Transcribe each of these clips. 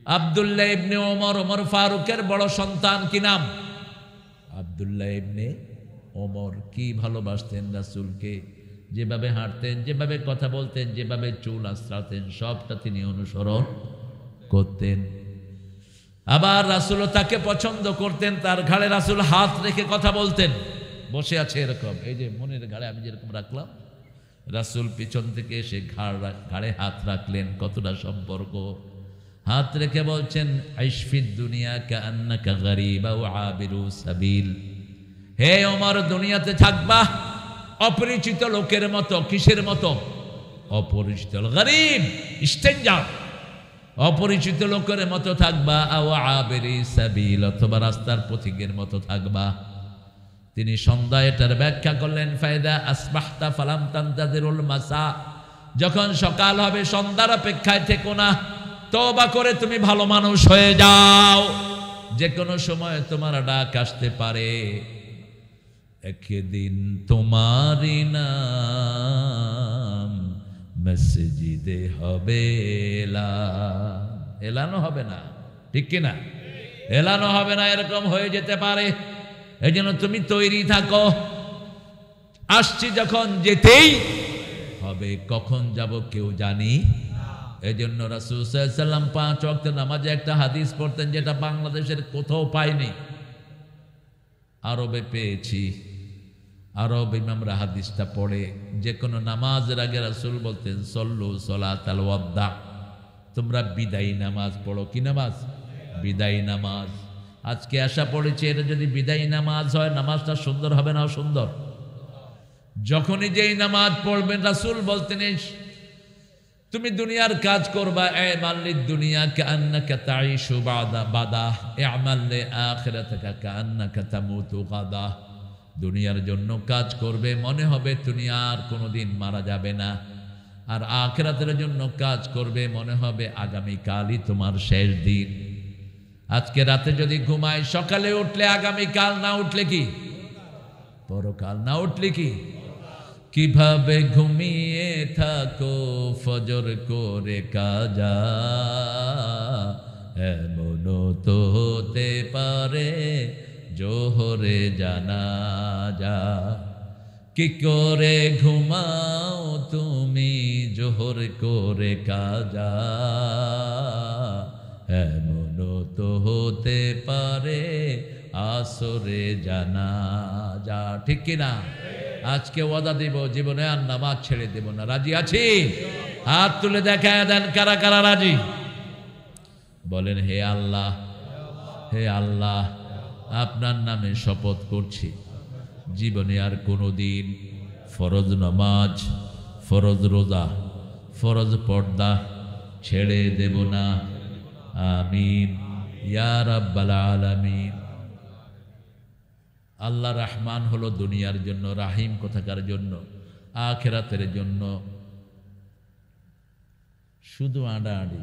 আব্দুল্লাহ ইবনে ওমর, ওমর ফারুকের বড় সন্তান, কি নাম? আব্দুল্লাহ ইবনে ওমর। কি ভালোবাসতেন রাসূলকে, যেভাবে হাঁটতেন, যেভাবে কথা বলতেন, যেভাবে চুল আঁচড়াতেন, সবটা তিনি অনুসরণ করতেন। আবার রাসূলও তাকে পছন্দ করতেন। তার ঘাড়ে রাসূল হাত রেখে কথা বলতেন। বসে আছে এরকম, এই যে মনের ঘাড়ে আমি যেরকম রাখলাম, রাসূল পিছন থেকে এসে ঘাড়ে হাত রাখলেন। কতটা সম্পর্ক! হাত রেখে বলছেন, আইশফিদ দুনিয়া কাআন্নাকা গারীবা ওয়া আবিরু সাবিল। হে ওমর, দুনিয়াতে থাকবা অপরিচিত লোকের মতো। কিসের মতো? অপরিচিত। গরীব, স্ট্রেঞ্জার, অপরিচিত লোকের মতো থাকবা। আও আবিরি সাবিল, অথবা রাস্তার পথিকের মতো থাকবা। তিনি সন্ধ্যায় এটার ব্যাখ্যা করলেন, ফায়দা আসবাহতা ফালাম তানতাযিরুল মাসা, যখন সকাল হবে সন্ধ্যার অপেক্ষায় থেকো না, তওবা করে তুমি ভালো মানুষ হয়ে যাও। যে কোনো সময় তোমার ডাক আসতে পারে। একদিন তোমারই নাম মসজিদে হবে এলানো হবে না, ঠিক কিনা? এলানো হবে না, এরকম হয়ে যেতে পারে। এই জন্য তুমি তৈরি থাকো। আসছি যখন, যেতেই হবে। কখন যাব কেউ জানি। এই জন্য রাসূল সাল্লাল্লাহু আলাইহি ওয়াসাল্লাম 5 ওয়াক্ত নামাজে একটা হাদিস পড়তেন, যেটা বাংলাদেশের কোথাও পাইনি, আরবে পেয়েছি। আরব ইমামরা হাদিসটা পড়ে, যে কোনো নামাজের আগে রাসূল বলতেন, সল্লু সলাতাল ওয়াদা, তোমরা বিদায়ী নামাজ পড়ো। কি নামাজ? বিদায়ী নামাজ। আজকে আশা পড়েছি, এটা যদি বিদায়ী নামাজ হয়, নামাজটা সুন্দর হবে না অসুন্দর? যখনই যেই নামাজ পড়বেন, রাসূল বলতেন, তুমি দুনিয়ার কাজ করবা, আমাল লিদ-দুনিয়া কাআন্নাকা তাঈশু বাদা, আমাল লিআখিরাতিকা কাআন্নাকা তামুতু গাদা। দুনিয়ার জন্য কাজ করবে, মনে হবে তুমি আর কোনোদিন মারা যাবে না। আর আখিরাতের জন্য কাজ করবে, মনে হবে আগামী কালই তোমার শেষ দিন। আজকে রাতে যদি ঘুমাই, সকালে উঠলে আগামী কাল, না উঠলে কি পরকাল, না উঠলে কি? কিভাবে ঘুমিয়ে থাকো ফজর করে কাজা, এমনও তো হতে পারে জোহরে জানাজা। কি করে ঘুমাও তুমি জোহর করে কাজা, এমনও তো হতে পারে আসরে জানাজা। ঠিক কিনা? আজকে ওয়াদা দিব, জীবনে আর নামাজ ছেড়ে দেব না। রাজি আছি? হাত তুলে দেখায় দেন কারা কারা রাজি। বলেন, হে আল্লাহ, হে আল্লাহ, আপনার নামে শপথ করছি, জীবনে আর কোনোদিন ফরজ নামাজ, ফরজ রোজা, ফরজ পর্দা ছেড়ে দেব না। আমিন ইয়া রাব্বাল আলামিন। আল্লাহ রহমান হলো দুনিয়ার জন্য, রাহিম কোথাকার জন্য? আখিরাতের জন্য। শুধু আড়াআড়ি।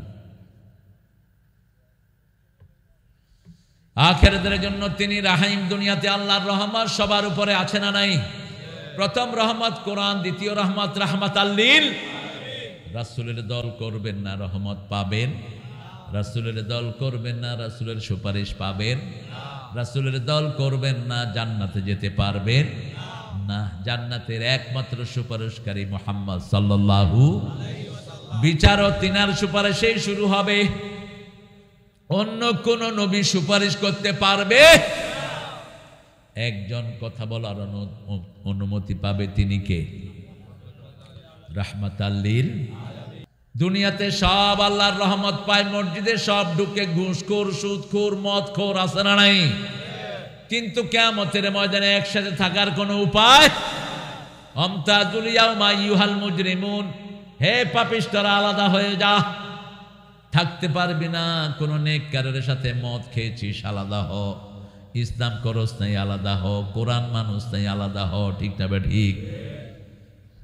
আখিরাতের জন্য তিনি রাহিম। দুনিয়াতে আল্লাহর রহমত সবার উপরে আছে না নাই? প্রথম রহমত কোরআন, দ্বিতীয় রহমত রাহমাতাল লিল। রাসূলের দল করবেন না, রহমত পাবেন? রাসূলের দল করবেন না, রাসূলের সুপারিশ পাবেন? রাসূলের দল করবেন না, জান্নাতে যেতে পারবেন না। জান্নাতের একমাত্র সুপারিশকারী মুহাম্মদ সাল্লাল্লাহু আলাইহি ওয়াসাল্লাম। বিচারও তিনার সুপারিশেই শুরু হবে। অন্য কোন নবী সুপারিশ করতে পারবে? একজন কথা বলার অনুমতি পাবে, তিনি কে? রাহমাতাল লিল। দুনিয়াতে সব আল্লাহর রহমত পায়, মসজিদে সব ঢুকে ঘুষখোর, সুদখোর, মদখোর আছে না নাই? কিন্তু কিয়ামতের ময়দানে একসাথে থাকার কোনো উপায়? আমতাজুল ইয়াউমা আইয়ুহাল মুজরিমুন, হে পাপিষ্ঠরা আলাদা হয়ে যা। থাকতে পারবি না। কোন নেককারের সাথে মদ খেয়েছিস, আলাদা হ। ইসলাম করস নাই, আলাদা হ। কোরআন মানুষ নাই, আলাদা হ। ঠিক না? ঠিক।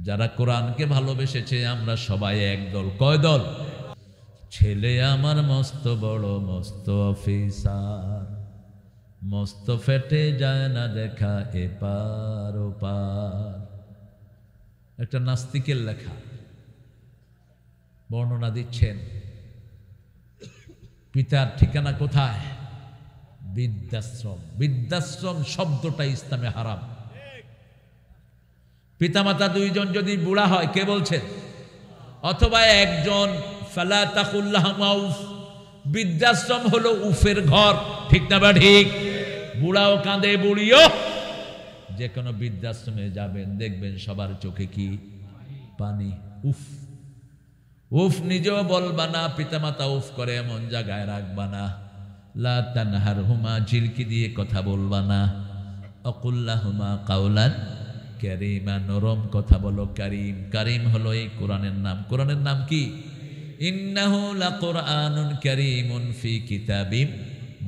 যারা কোরআনকে ভালোবেসেছে, আমরা সবাই এক দল। কয় দল? ছেলে আমার মস্ত বড়, মস্ত অফিসার, মস্ত ফেটে যায় না দেখা এপার ওপার। একটা নাস্তিকের লেখা, বর্ণনা দিচ্ছেন পিতার ঠিকানা কোথায়? বৃদ্ধাশ্রম। বৃদ্ধাশ্রম শব্দটা ইসলামে হারাম। পিতামাতা দুইজন যদি বুড়া হয়, কে বলছেন? অথবা একজন, ফালা তাকুল্লাহুমা উফ। বৃদ্ধাশ্রম হলো উফের ঘর, ঠিক না বা ঠিক? বুড়াও কাঁদে, বুড়িও। যে কোনো বৃদ্ধাশ্রমে যাবেন, দেখবেন সবার চোখে কি? পানি। উফ উফ নিজেও বলবা না, পিতামাতা উফ করে এমন জায়গায় রাখবা না। লা তানহারহুমা, ঝিলকি দিয়ে কথা বলবা না। অকুল্লাহুমা কাউলান কারীমা, নরম কথা বলো। কারীম, কারীম হলো এই কোরআনের নাম। কোরআনের নাম কি? ইন্নাহু লাকুরআনুন কারীমুন ফি কিতাবিম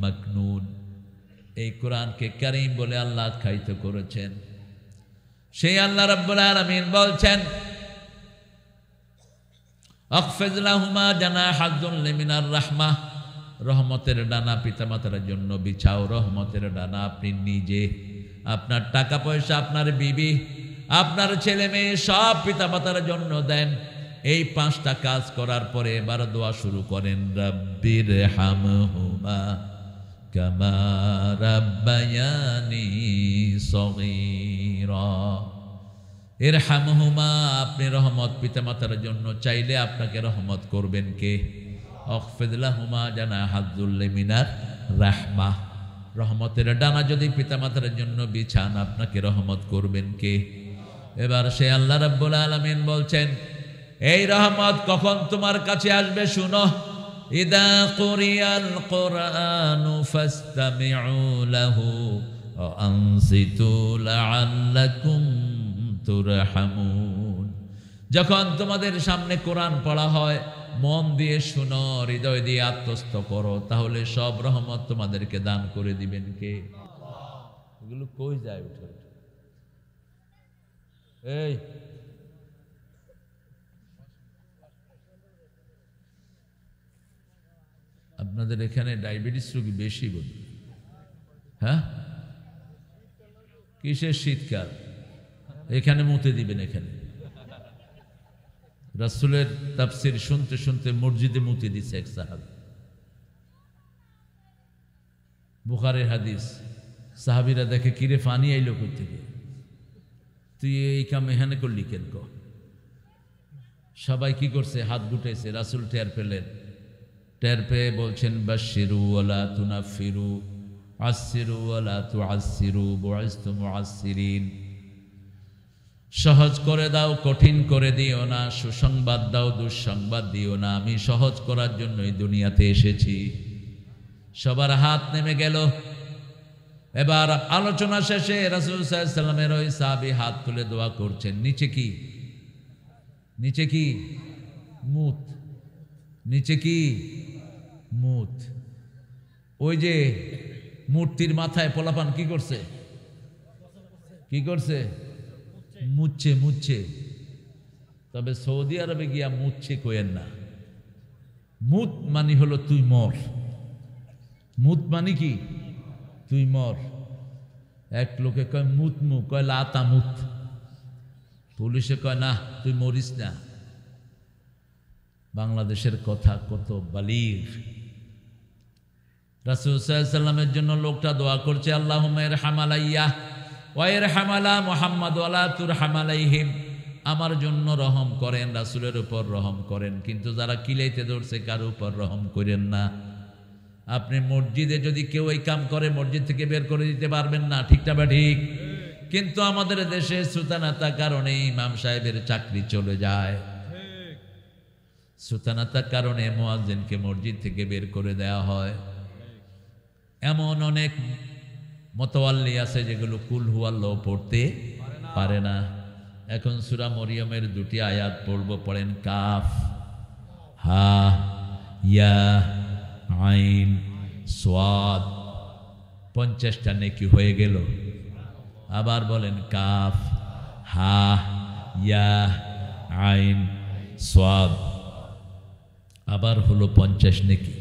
মাকনুন। এই কোরআনকে কারীম বলে আল্লাহ আখ্যায়িত করেছেন। সেই আল্লাহ রাব্বুল আলামিন বলছেন, আখফিজ লাহুমা জানাহাদ যুল্লি মিনার রাহমাহ। রহমতের ডানা পিতামাতার জন্য বিছাও। রহমতের ডানা আপনি নিজে, আপনার টাকা পয়সা, আপনার বিবি, আপনার ছেলে মেয়ে সব পিতামাতার জন্য দেন। এই 5টা কাজ করার পরে এবার দোয়া শুরু করেন, রাব্বির হামহুমা কামা রাব্বায়ানি সগীরা। ইরহামহুমা, আপনি রহমত পিতামাতার জন্য চাইলে আপনাকে রহমত করবেন কে? আখফিদ লাহুমা জানাহাদ যুল্লি মিনার রাহমাহ। রহমতের ডানা যদি পিতামাতার জন্য বিছান, আপনাকে রহমত করবেন কে? এবার সে আল্লাহ রাব্বুল আলামিন বলছেন, এই রহমত কখন তোমার কাছে আসবে শুনো। ইদা কুরিয়াল কুরআনু ফাসতামিউ লাহু ওয়া আনসিতু লাআল্লাকুম তুরহামুন। যখন তোমাদের সামনে কোরআন পড়া হয়, মন দিয়ে শুনো, হৃদয় দিয়ে আত্মস্থ করো, তাহলে সব রহমত তোমাদেরকে দান করে দিবেন কে? এগুলো কই যায়? উঠে এই আপনাদের এখানে ডায়াবেটিস রোগী বেশি বলি? হ্যাঁ, কিসের শীতকাল? এখানে মুতে দিবেন। এখানে রাসূলের তাফসীর শুনতে শুনতে মসজিদে মুতে দিছে এক সাহাবী। বুখারীর হাদিস। সাহাবীরা দেখে, কিরে পানি আইলো কই থেকে? তুই এই কাম এখানে করলি কেন? সবাই কি করছে? হাত গুটাইছে। রাসূল টের পেলেন। টের পেয়ে বলছেন, বাশশিরু ওয়ালা তুনাফিরু, আশশিরু ওয়ালা তুআশশিরু, বুইসতু মুআশশিরিন। সহজ করে দাও, কঠিন করে দিও না। সুসংবাদ দাও, দুঃসংবাদ দিও না। আমি সহজ করার জন্যই দুনিয়াতে এসেছি। সবার হাত নেমে গেল। এবার আলোচনা শেষে রাসূল সাল্লাল্লাহু আলাইহি ওয়াসাল্লামের ওই সাহাবী হাত তুলে দোয়া করছেন। নিচে কি? নিচে কি? মুত। নিচে কি? মুত। ওই যে মূর্তির মাথায় পোলাপান কি করছে? কি করছে? মুচ্ছে। মুচ্ছে। তবে সৌদি আরবে গিয়া মুচ্ছে কইেন না। মুত মানে হলো তুই মর। মুত মানে কি? তুই মর। এক লোকে কয় মুত মু, কয় লাতা মুত। পুলিশে কয় না, তুই মরিস না। বাংলাদেশের কথা কত বালিগ। রাসূল সাল্লাল্লাহু আলাইহি ওয়াসাল্লামের জন্য লোকটা দোয়া করছে, আল্লাহুম্মা ইরহাম আলাইয়া ওয়া ইরহাম আলা মুহাম্মাদ ওয়া লা তুরহাম আলাইহিম। আমার জন্য রহম করেন, রাসূলের উপর রহম করেন, কিন্তু যারা কিলাইতে ধরছে কার উপর রহম করেন না। আপনি মসজিদে যদি কেউ এই কাম করে, মসজিদ থেকে বের করে দিতে পারবেন না, ঠিকটা বা ঠিক? কিন্তু আমাদের দেশে সুতানাতার কারণে ইমাম সাহেবের চাকরি চলে যায়। সুতানাতার কারণে মুয়াজ্জিনকে মসজিদ থেকে বের করে দেওয়া হয়। এমন অনেক মোতাওয়াল্লি আছে যেগুলো কুল হুয়াল্লাহ পড়তে পারে না। এখন সূরা মরিয়মের 2টি আয়াত পড়ব, পড়েন। কাফ হা ইয়া আইন সাদ। 50টা নেকি হয়ে গেল। আবার বলেন, কাফ হা ইয়া আইন সাদ। আবার হলো 50 নেকি।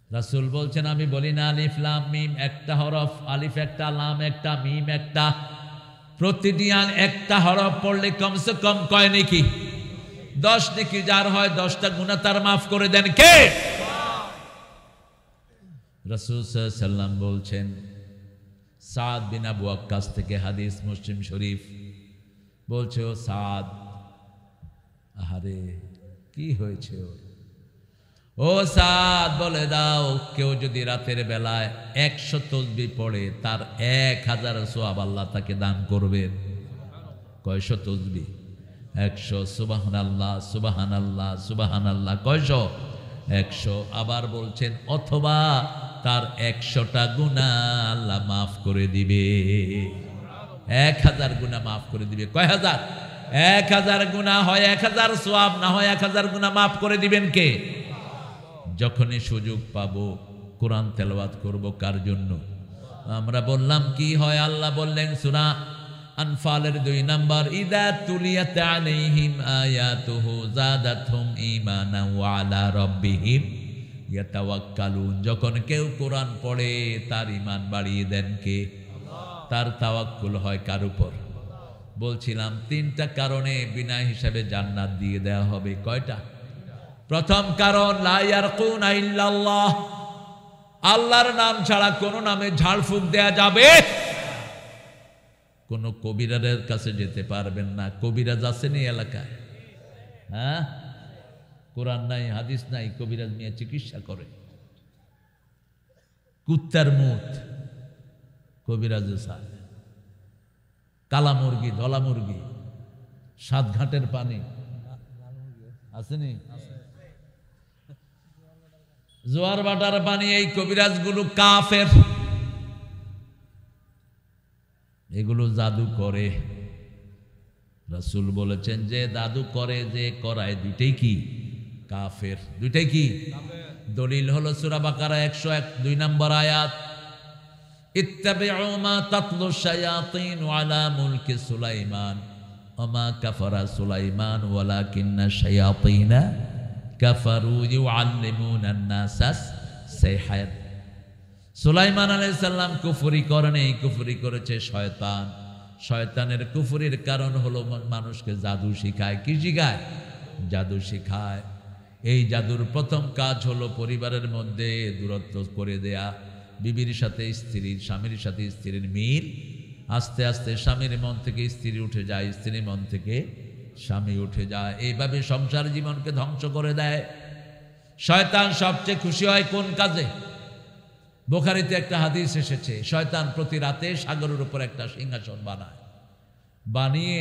রাসূল বলছেন, আমি বলি না আলিফ লাম মিম একটা হরফ, আলিফ একটা, লাম একটা, মিম একটা। প্রতিটি একটা হরফ পড়লে কমসে কম কয় নেকি? 10 নেকি। যার হয় 10টা গুনাহ তার মাফ করে দেন কে? রাসূল সাল্লাল্লাহু আলাইহি সাল্লাম বলছেন, সাদ বিন আবু ওয়াক্কাস থেকে হাদিস, মুসলিম শরীফ, বলছে, ও সাদ, আহারে কি হয়েছে ওর? ও সাদ, বলে দাও, কেউ যদি রাতের বেলায় 100 তাসবিহ পড়ে তার 1000 সওয়াব আল্লাহ তাকে দান করবেন। কয়শো তাসবিহ? 100। সুবহানাল্লাহ, সুবহানাল্লাহ, সুবহানাল্লাহ। কয়শো? 100। আবার বলছেন, অথবা তার 100টা গুনাহ আল্লাহ মাফ করে দিবে। 1000 গুনাহ মাফ করে দিবে। কয় হাজার? 1000 গুনাহ। হয় 1000 সওয়াব, না হয় 1000 গুনাহ মাফ করে দিবেন কে? যখনই সুযোগ পাবো কোরআন তেলাওয়াত করব কার জন্য? আমরা বললাম কি হয়? আল্লাহ বললেন সূরা আনফালের 2 নম্বর, ইযা তুলিয়াত আলাইহিম আয়াতুহু যাদাতহুম ঈমানান ওয়া আলা রাব্বিহিম ইয়াতাওয়াক্কালুন। যখন কেউ কোরআন পড়ে তার ঈমান বাড়িয়ে দেন কে? তার তাওয়াক্কুল হয় কার উপর? বলছিলাম 3টা কারণে বিনা হিসাবে জান্নাত দিয়ে দেওয়া হবে। কয়টা? প্রথম কারণ, লা ইয়ারকুনা ইল্লাল্লাহ, আল্লাহর নাম ছাড়া কোন নামে ঝাড়ফুঁক দেয়া যাবে। কোন কবিরাজের কাছে যেতে পারবেন না। কবিরাজ আসেনি এলাকায়? হ্যাঁ, কোরআন নাই, হাদিস নাই, কবিরাজ নিয়ে চিকিৎসা করে। কুত্তার মুত কবিরাজ সাহেব, কালা মুরগি, ধলা মুরগি, 7 ঘাটের পানি আসেনি? জোয়ার বাটার পানি। এই কবিরাজগুলো কাফের, এগুলো জাদু করে। রাসূল বলেছেন, যে জাদু করে, যে করায়, দুইটাই কি? কাফের। দুইটাই কি? দলিল হলো সূরা বাকারা 102 নম্বর আয়াত, ইত্তাবিউ মা তাতলু শায়াতিন আলা মুলকি সুলাইমান ওয়া মা কাফারা সুলাইমান ওয়ালাকিন্না শায়াতিনা কাফারু ইউআল্লিমুনান নাসাস সিহর। সুলাইমান আলাইহিস সালাম কুফরি করেনি, কুফরি করেছে শয়তান। শয়তানের কুফরির কারণ হলো মানুষকে জাদু শিখায়। কি শিখায়? জাদু শিখায়। এই জাদুর প্রথম কাজ হলো পরিবারের মধ্যে দূরত্ব করে দেয়া। বিবির সাথে স্ত্রীর, স্বামীর সাথে স্ত্রীর মিল। আস্তে আস্তে স্বামীর মন থেকে স্ত্রী উঠে যায়, স্ত্রীর মন থেকে স্বামী উঠে যায়। এইভাবে সংসার জীবনকে ধ্বংস করে দেয়। শয়তান সবচেয়ে খুশি হয় কোন কাজে? বুখারীতে একটা হাদিস এসেছে, শয়তান প্রতি রাতে সাগরের উপর একটা সিংহাসন বানায়, বানিয়ে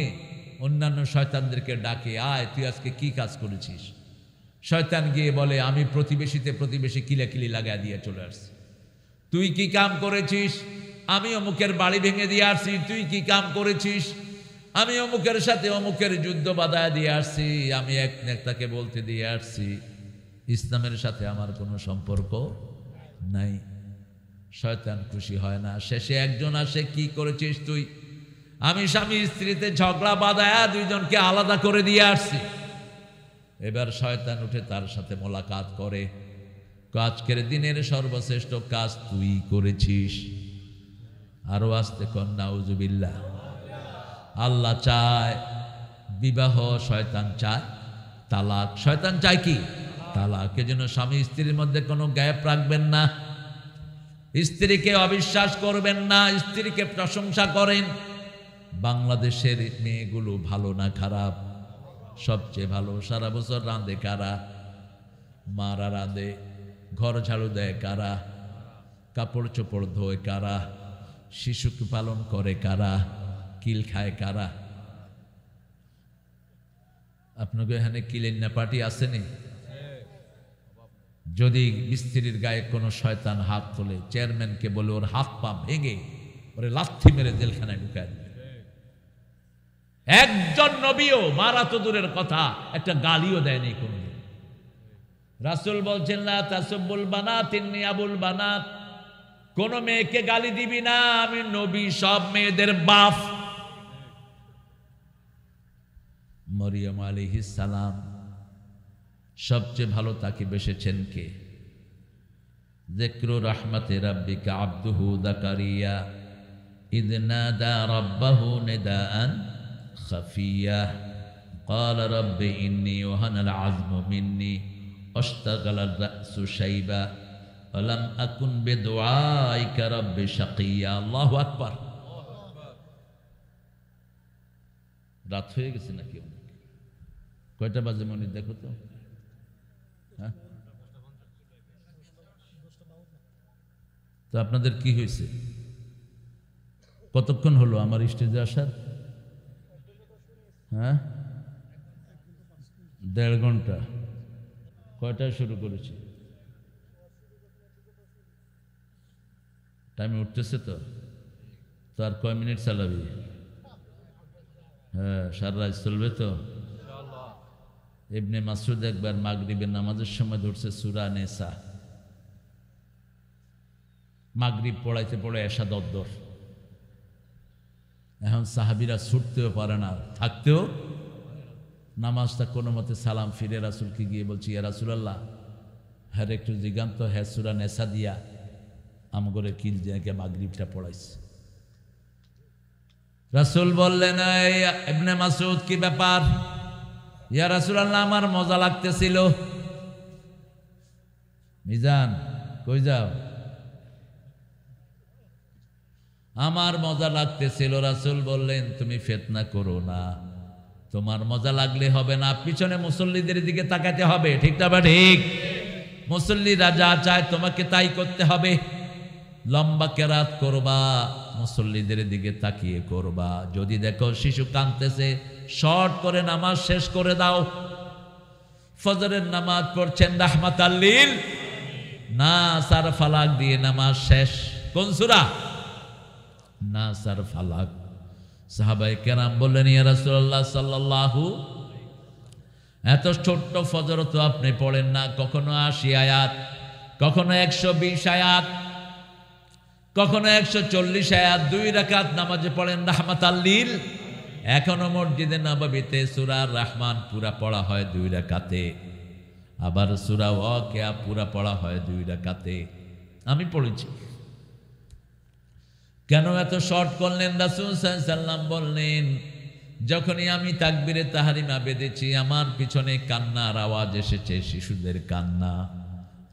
অন্যান্য শয়তানদেরকে ডাকে, আয় তুই আজকে কি কাজ করেছিস? শয়তান গিয়ে বলে, আমি প্রতিবেশীতে প্রতিবেশী কিলাকিলি লাগাই দিয়ে চলে আসছি। তুই কি কাম করেছিস? আমি অমুকের বাড়ি ভেঙে দিয়ে আসছি। তুই কি কাম করেছিস? আমি অমুকের সাথে অমুকের যুদ্ধ বাধায় দিয়ে আসছি। আমি এক নেতাকে বলতে দিয়ে আসছি, ইসলামের সাথে আমার কোনো সম্পর্ক নাই। শয়তান খুশি হয় না। শেষে একজন আসে, কি করেছিস তুই? আমি স্বামী স্ত্রীতে ঝগড়া বাধায়া 2 জনকে আলাদা করে দিয়ে আসছি। এবার শয়তান উঠে তার সাথে মোলাকাত করে, আজকের দিনের সর্বশ্রেষ্ঠ কাজ তুই করেছিস। আরো আসতে কর নাউজুবিল্লাহ। আল্লাহ চায় বিবাহ, শয়তান চায় তালাক। শয়তান চায় কি? তালাক। এজন্য স্বামী স্ত্রীর মধ্যে কোনো গ্যাপ রাখবেন না, স্ত্রীকে অবিশ্বাস করবেন না, স্ত্রীকে প্রশংসা করেন। বাংলাদেশের মেয়েগুলো ভালো না খারাপ? সবচেয়ে ভালো। সারা বছর রাঁধে কারা? মারা রাঁধে। ঘর ঝাড়ু দেয় কারা? কাপড় চোপড় ধোয় কারা? শিশুকে পালন করে কারা? কিল খায় কারা? আপনাকে এখানে কিলেন্না পার্টি আসেনি? যদি স্ত্রীর গায়ে কোনো শয়তান হাত তোলে, চেয়ারম্যানকে বলে ওর হাত পা ভেঙে ওরে লাথি মেরে জেলখানায় ঢুকায় দেবে। একজন নবীও, মারা তো দূরের কথা, একটা গালিও দেয়নি কোনদিন। রাসূল বলছেন, লা তাসুবুল বানাত ইন্নী আবুল বানাত, কোন মেয়েকে গালি দিবি না, আমি নবী সব মেয়েদের বাপ। মরিয়ম আলাইহিস সালাম সবচেয়ে ভালো তাকে বেসেছেন কে? যিকরু রাহমাতি রাব্বিকা আবদুহু যাকারিয়া ইয নাদা রাব্বাহু নিদাআন খাফিয়া ক্বালা রাব্বি ইন্নী ওয়াহানাল আযমু মিন্নী ওয়াশতাগালার রাসু শাইবা ওয়ালাম আকুন বিদুআইকা রাব্বি শাকিয়া। আল্লাহু আকবার। রাত হয়ে গেছে নাকি? কয়টা বাজে মনে দেখো তো। হ্যাঁ, তো আপনাদের কি হয়েছে? কতক্ষণ হলো আমার স্টেজে আসার? হ্যাঁ, 1.5 ঘন্টা। কয়টায় শুরু করেছি? টাইমে উঠতেছে তো। তো আর কয় মিনিট চালাবি? হ্যাঁ, সারা রাত চলবে তো। ইবনে মাসউদ একবার মাগরিবের নামাজের সময় ধরছে সূরা নিসা। মাগরিব পড়াইতে পড়ে এশা দরদর। এখন সাহাবীরা ছুটতেও পারে না, থাকতেও। নামাজটা কোনো মতে সালাম ফিরে রাসূলকে গিয়ে বলছি, ইয়া রাসূলুল্লাহ, হ্যাঁ একটু জিগান্ত, হ্যাঁ সূরা নিসা দিয়া আমগরে কিল দিয়ে মাগরিবটা পড়াইছে। রাসূল বললেন, ইবনে মাসউদ কি ব্যাপার? ইয়া রাসূলুল্লাহ, আমার মজা লাগতেছিল। মিজান কই যাও? আমার মজা লাগতেছিল। রাসূল বললেন, তুমি ফিতনা করো না, তোমার মজা লাগলে হবে না, পিছনে মুসল্লিদের দিকে তাকাতে হবে। ঠিক না? ঠিক। মুসল্লিরা যা চায় তোমাকে তাই করতে হবে। লম্বা কেরাত করবা, মুসল্লিদের দিকে তাকিয়ে করবা। যদি দেখো শিশু কাঁদতেছে, শর্ট করে নামাজ শেষ করে দাও। ফজরের নামাজ পড়ছেন রাহমাতাল লিল নাস আর ফালাক দিয়ে নামাজ শেষ। কোন সূরা? নাস আর ফালাক। সাহাবায়ে কেরাম বললেন, ইয়া রাসূলুল্লাহ সাল্লাল্লাহু, এত ছোট্ট ফজর তো আপনি পড়েন না, কখনো 80 আয়াত, কখনো 120 আয়াত, কখনো 140 আয়াত 2 রাকাত নামাজে পড়েন রাহমাতাল লিল। এখনো মসজিদে নববীতে সূরা রহমান পুরা পড়া হয় 2 রাকাতে, আবার সূরা ওয়াকিয়া পুরা পড়া হয় 2 রাকাতে। আমি পড়েছি। কেন এত শর্ট করলেন? রাসূল সাল্লাল্লাহু আলাইহি সাল্লাম বললেন, যখনই আমি তাকবীরে তাহরিমা বেঁধেছি, আমার পিছনে কান্নার আওয়াজ এসেছে, শিশুদের কান্না।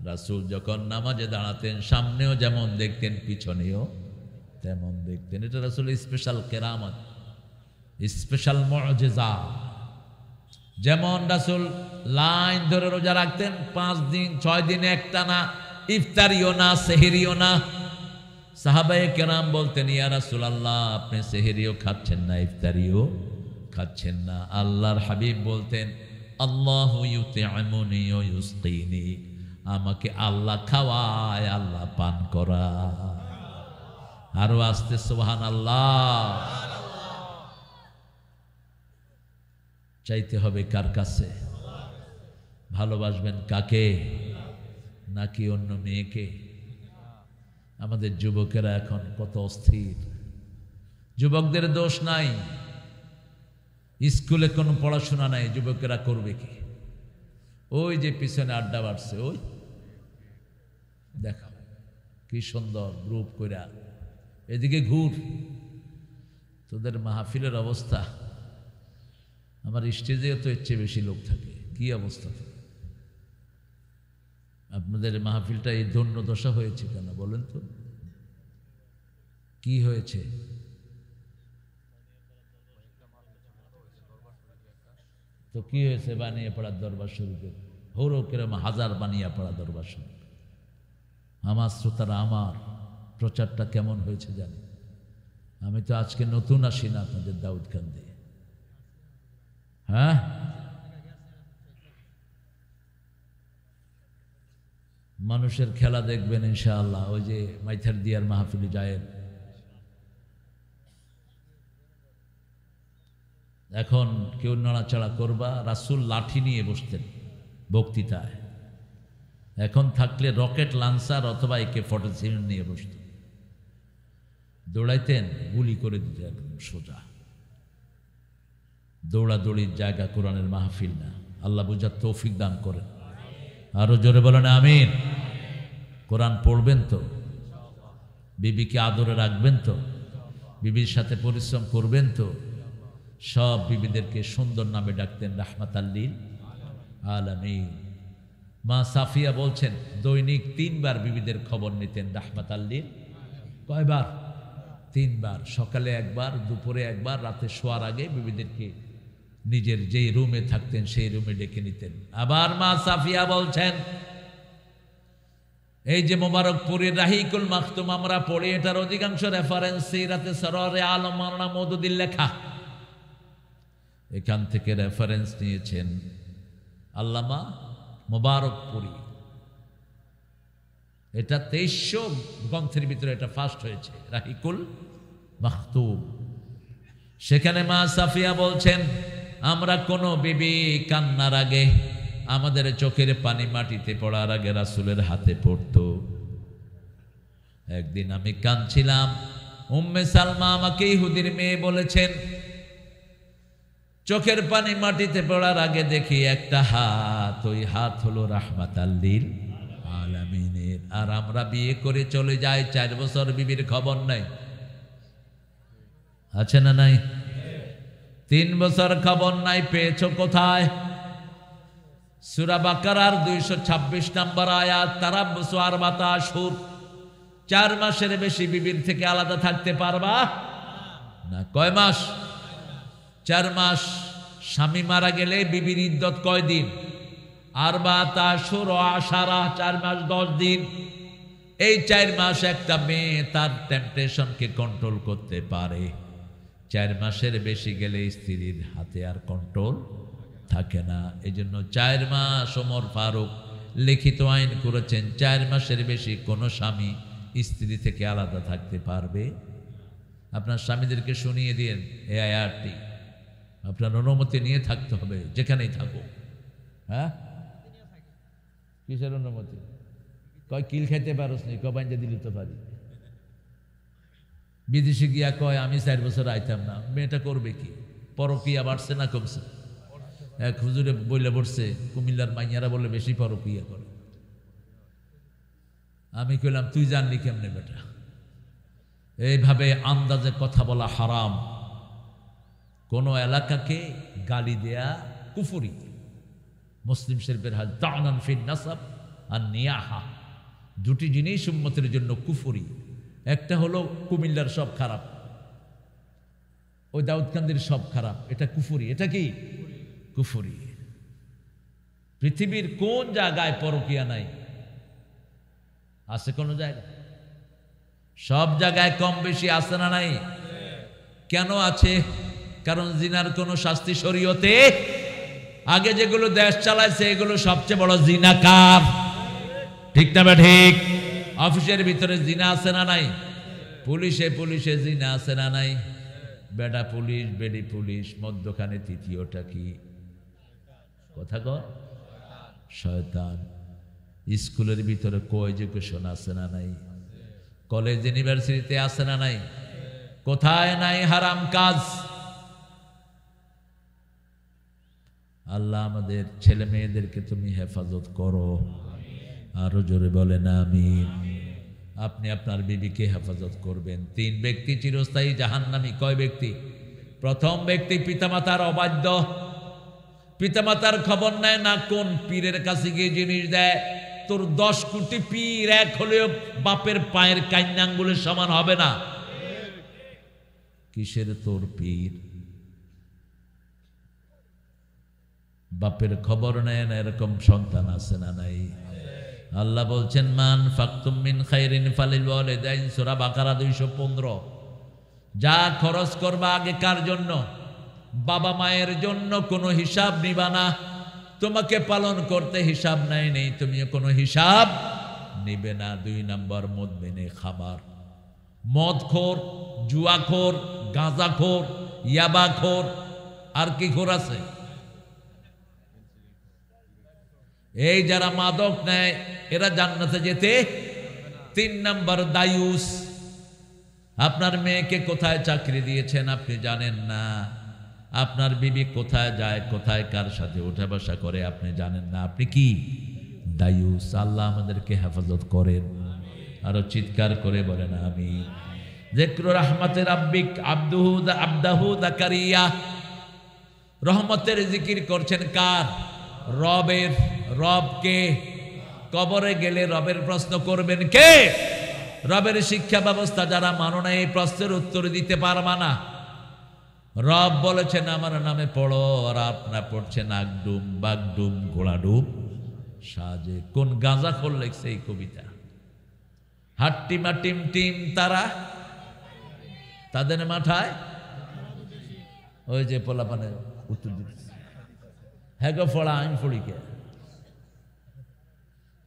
রাসূল যখন নামাজে দাঁড়াতেন, সামনেও যেমন দেখতেন, পিছনেও তেমন দেখতেন। এটা রাসূলের স্পেশাল কেরামত, স্পেশাল মুজিজা। যেমন রাসূল লাইন ধরে রোজা রাখতেন 5 দিন 6 দিন একটানা, ইফতারিও না, সেহরিও না। সাহাবায়ে কেরাম বলতেন, ইয়া রাসূলুল্লাহ, আপনি সেহরিও খাচ্ছেন না, ইফতারিও খাচ্ছেন না। আল্লাহর হাবিব বলতেন, আল্লাহু ইউতি'মুনি ওয়া ইউসকিনি, আমাকে আল্লাহ খাওয়ায়, আল্লাহ পান করায়। আরো আস্তে সুবহানাল্লাহ। চাইতে হবে কার কাছে? ভালোবাসবেন কাকে? নাকি অন্য মেয়েকে? আমাদের যুবকেরা এখন কত অস্থির। যুবকদের দোষ নাই, স্কুলে কোনো পড়াশোনা নাই, যুবকেরা করবে কি? ওই যে পিছনে আড্ডা বাড়ছে, ওই দেখো কি সুন্দর গ্রুপ কইরা, এদিকে ঘুর। তোদের মাহফিলের অবস্থা, আমার স্টেজেও তো এর চেয়ে বেশি লোক থাকে। কি অবস্থা? আপনাদের মাহফিলটা এই ধন্য দশা হয়েছে কেন বলেন তো? কি হয়েছে? তো কি হয়েছে? বানিয়ে পড়ার দরবার শরীফের হৌরো কেরম 1000 বানিয়ে পড়া দরবার শরীফ। আমার শ্রোতারা, আমার প্রচারটা কেমন হয়েছে জানি? আমি তো আজকে নতুন আসি না আপনাদের দাউদকান্দি। হ্যাঁ, মানুষের খেলা দেখবেন ইনশাআল্লাহ। ওই যে মাইথার দিয়ার মাহফিলে যায়, এখন কেউ নড়াচড়া করবা, রাসূল লাঠি নিয়ে বসতেন বক্তৃতায়। এখন থাকলে রকেট লান্সার অথবা AK-47 নিয়ে বসতেন, দৌড়াইতেন, গুলি করে দিতেন একদম সোজা। দৌড়াদৌড়ির জায়গা কোরআনের মাহফিল না। আল্লাহ বুঝার তৌফিক দান করেন। আরো জোরে বলেন আমিন। কোরআন পড়বেন তো, বিবিকে আদরে রাখবেন তো, বিবির সাথে পরিশ্রম করবেন তো। সব বিবিদেরকে সুন্দর নামে ডাকতেন রাহমাতাল লিল আলামিন। মা সাফিয়া বলছেন দৈনিক 3 বার বিবিদের খবর নিতেন রাহমাতাল লিল। কয়বার? 3 বার। সকালে একবার, দুপুরে একবার, রাতে শোয়ার আগে বিবিদেরকে নিজের যেই রুমে থাকতেন সেই রুমে ডেকে নিতেন। আবার মা সাফিয়া বলছেন, এই যে মোবারকপুরের রাহিকুল মাখতুম আমরা পড়ি, এটার অধিকাংশ রেফারেন্স সিরাতে সররে আলম মাওলানা মওদুদীর লেখা। এখান থেকে রেফারেন্স নিয়েছেন আল্লামা মোবারকপুরী। এটা 2300 গ্রন্থের ভিতরে এটা ফার্স্ট হয়েছে, রাহিকুল মাখতুম। সেখানে মা সাফিয়া বলছেন, আমরা কোনো বিবি কান্নার আগে আমাদের চোখের পানি মাটিতে পড়ার আগে রাসূলের হাতে পড়তো। একদিন আমি কাঁদছিলাম, উম্মে সালমা আমাকে ইহুদির মেয়ে বলেছেন, চোখের পানি মাটিতে পড়ার আগে দেখি একটা হাত, ওই হাত হলো রাহমাতাল লিল আলামিনের। আর আমরা বিয়ে করে চলে যাই, 4 বছর বিবির খবর নাই। আছে না নাই? 3 বছর খবর নাই, পেয়েছো কোথায়? সূরা বাকারার 226 নম্বর আয়াত, তারাব্বুসু আরবাতা আশহুর। 4 মাসের বেশি বিবির থেকে আলাদা থাকতে পারবা না। কয় মাস? 4 মাস। স্বামী মারা গেলে বিবির ইদ্যত কয় দিন? আরবাতা আশহুর ও আশারা, 4 মাস 10 দিন। এই 4 মাস একটা মেয়ে তার টেম্পটেশনকে কন্ট্রোল করতে পারে। 4 মাসের বেশি গেলে স্ত্রীর হাতে আর কন্ট্রোল থাকে না। এই জন্য 4 মাস ওমর ফারুক লিখিত আইন করেছেন, 4 মাসের বেশি কোনো স্বামী স্ত্রী থেকে আলাদা থাকতে পারবে। আপনার স্বামীদেরকে শুনিয়ে দিন এই আয়াতটি, আপনার অনুমতি নিয়ে থাকতে হবে যেখানেই থাকো। হ্যাঁ, কিসের অনুমতি? কয় কিল খাইতে পারোস নি, কবাইন্দে দিলি তো পারি। বিদেশে গিয়া কয় আমি 4 বছর আইতাম না। মেয়েটা করবে কি? পরকিয়া বাড়ছে না কমছে? এক হুজুরে বইলে পড়ছে, কুমিল্লার মাইয়ারা বলে বেশি পরকিয়া করে। আমি কইলাম তুই জানলি কেমনে বেটা? এইভাবে আন্দাজে কথা বলা হারাম। কোন এলাকাকে গালি দেয়া কুফরি। মুসলিম শরীফের হাদিস, তা'নান ফিন নাসাব আর নিয়াহা, 2টি জিনিস উম্মতের জন্য কুফরি। একটা হলো কুমিল্লার সব খারাপ, ওই দাউদকান্দির সব খারাপ, এটা কুফরি। এটা কি? কুফরি। পৃথিবীর কোন জায়গায় পরকিয়া নাই? আছে কোন জায়গায়? সব জায়গায় কম বেশি আছে না নাই? কেন আছে? কারণ জিনার কোনো শাস্তি শরীয়তে, আগে যেগুলো দেশ চালাইছে এগুলো সবচেয়ে বড় জিনাকার। ঠিক না বা ঠিক? অফিসের ভিতরে জিনা আছে না নাই? পুলিশে জিনা আছে না নাই? বেডা পুলিশ, বেডি পুলিশ, মধ্যখানে তৃতীয়টা কি? কথা কর, শয়তান। স্কুলের ভিতরে কো এডুকেশন আছে না নাই? কলেজ ইউনিভার্সিটিতে আছে না নাই? কোথায় নাই হারাম কাজ? আল্লাহ আমাদের ছেলে মেয়েদেরকে তুমি হেফাজত করো। আরো জোরে বলেন আমিন। আপনি আপনার বিবিকে হেফাজত করবেন। 3 ব্যক্তি চিরস্থায়ী জাহান্নামী। কয় ব্যক্তি? প্রথম ব্যক্তি পিতামাতার অবাধ্য, পিতামাতার খবর নেয় না, কোন পীরের কাছে গিয়ে জিনিস দেয়। তোর 10 কোটি পীর এক হলেও বাপের পায়ের কাইন্নাঙ্গুলের সমান হবে না। কিসের তোর পীর? বাপের খবর নেয় না, এরকম সন্তান আছে না নাই? আল্লাহ বলছেন, মান ফাকতুম মিন খাইরিন ফালিল ওয়ালিদাইন, সূরা বাকারা 215। যা খরচ করবা আগে কার জন্য? বাবা মায়ের জন্য। কোনো হিসাব নিবা না। তোমাকে পালন করতে হিসাব নেই, তুমিও কোনো হিসাব নিবে না। 2 নম্বর মুদমিনে খাবার। মদখোর, জুয়াখোর, গাঁজাখোর, ইয়াবাখোর, আর কি খোর আছে? এই যারা মাদক নেয় এরা জান্নাতে যেতে। 3 নম্বর দায়ুস। আপনার মেয়েকে কোথায় চাকরি দিয়েছেন আপনি জানেন না। আপনার বিবি কোথায় যায়, কোথায় কার সাথে উঠা বসা করে আপনি জানেন না। আপনি কি? দায়ুস। আল্লাহ আমাদেরকে হেফাজত করেন। আরো চিৎকার করে বলেন আমিন। যিকরু রাহমাতে রাব্বিক আবদাহু যাকারিয়া। রহমতের জিকির করছেন কার? রবের। রবকে কবরে গেলে রবের প্রশ্ন করবেন কে? রবের শিক্ষা ব্যবস্থা যারা মানো না, এই প্রশ্নের উত্তর দিতে পারবা না। রব বলেছেন আমার নামে পড়ো, আর আপনারা পড়ছেন আগডুম বাগডুম ঘোড়াডুম সাজে। কোন গাঁজাখোর লেখছে এই কবিতা? হাট্টিমা টিম টিম তারা তাদের মাথায় ওই যে পোলাপানের উত্তর দিচ্ছে, হ্যাঁ গো ফড়া আইন ফড়িকে।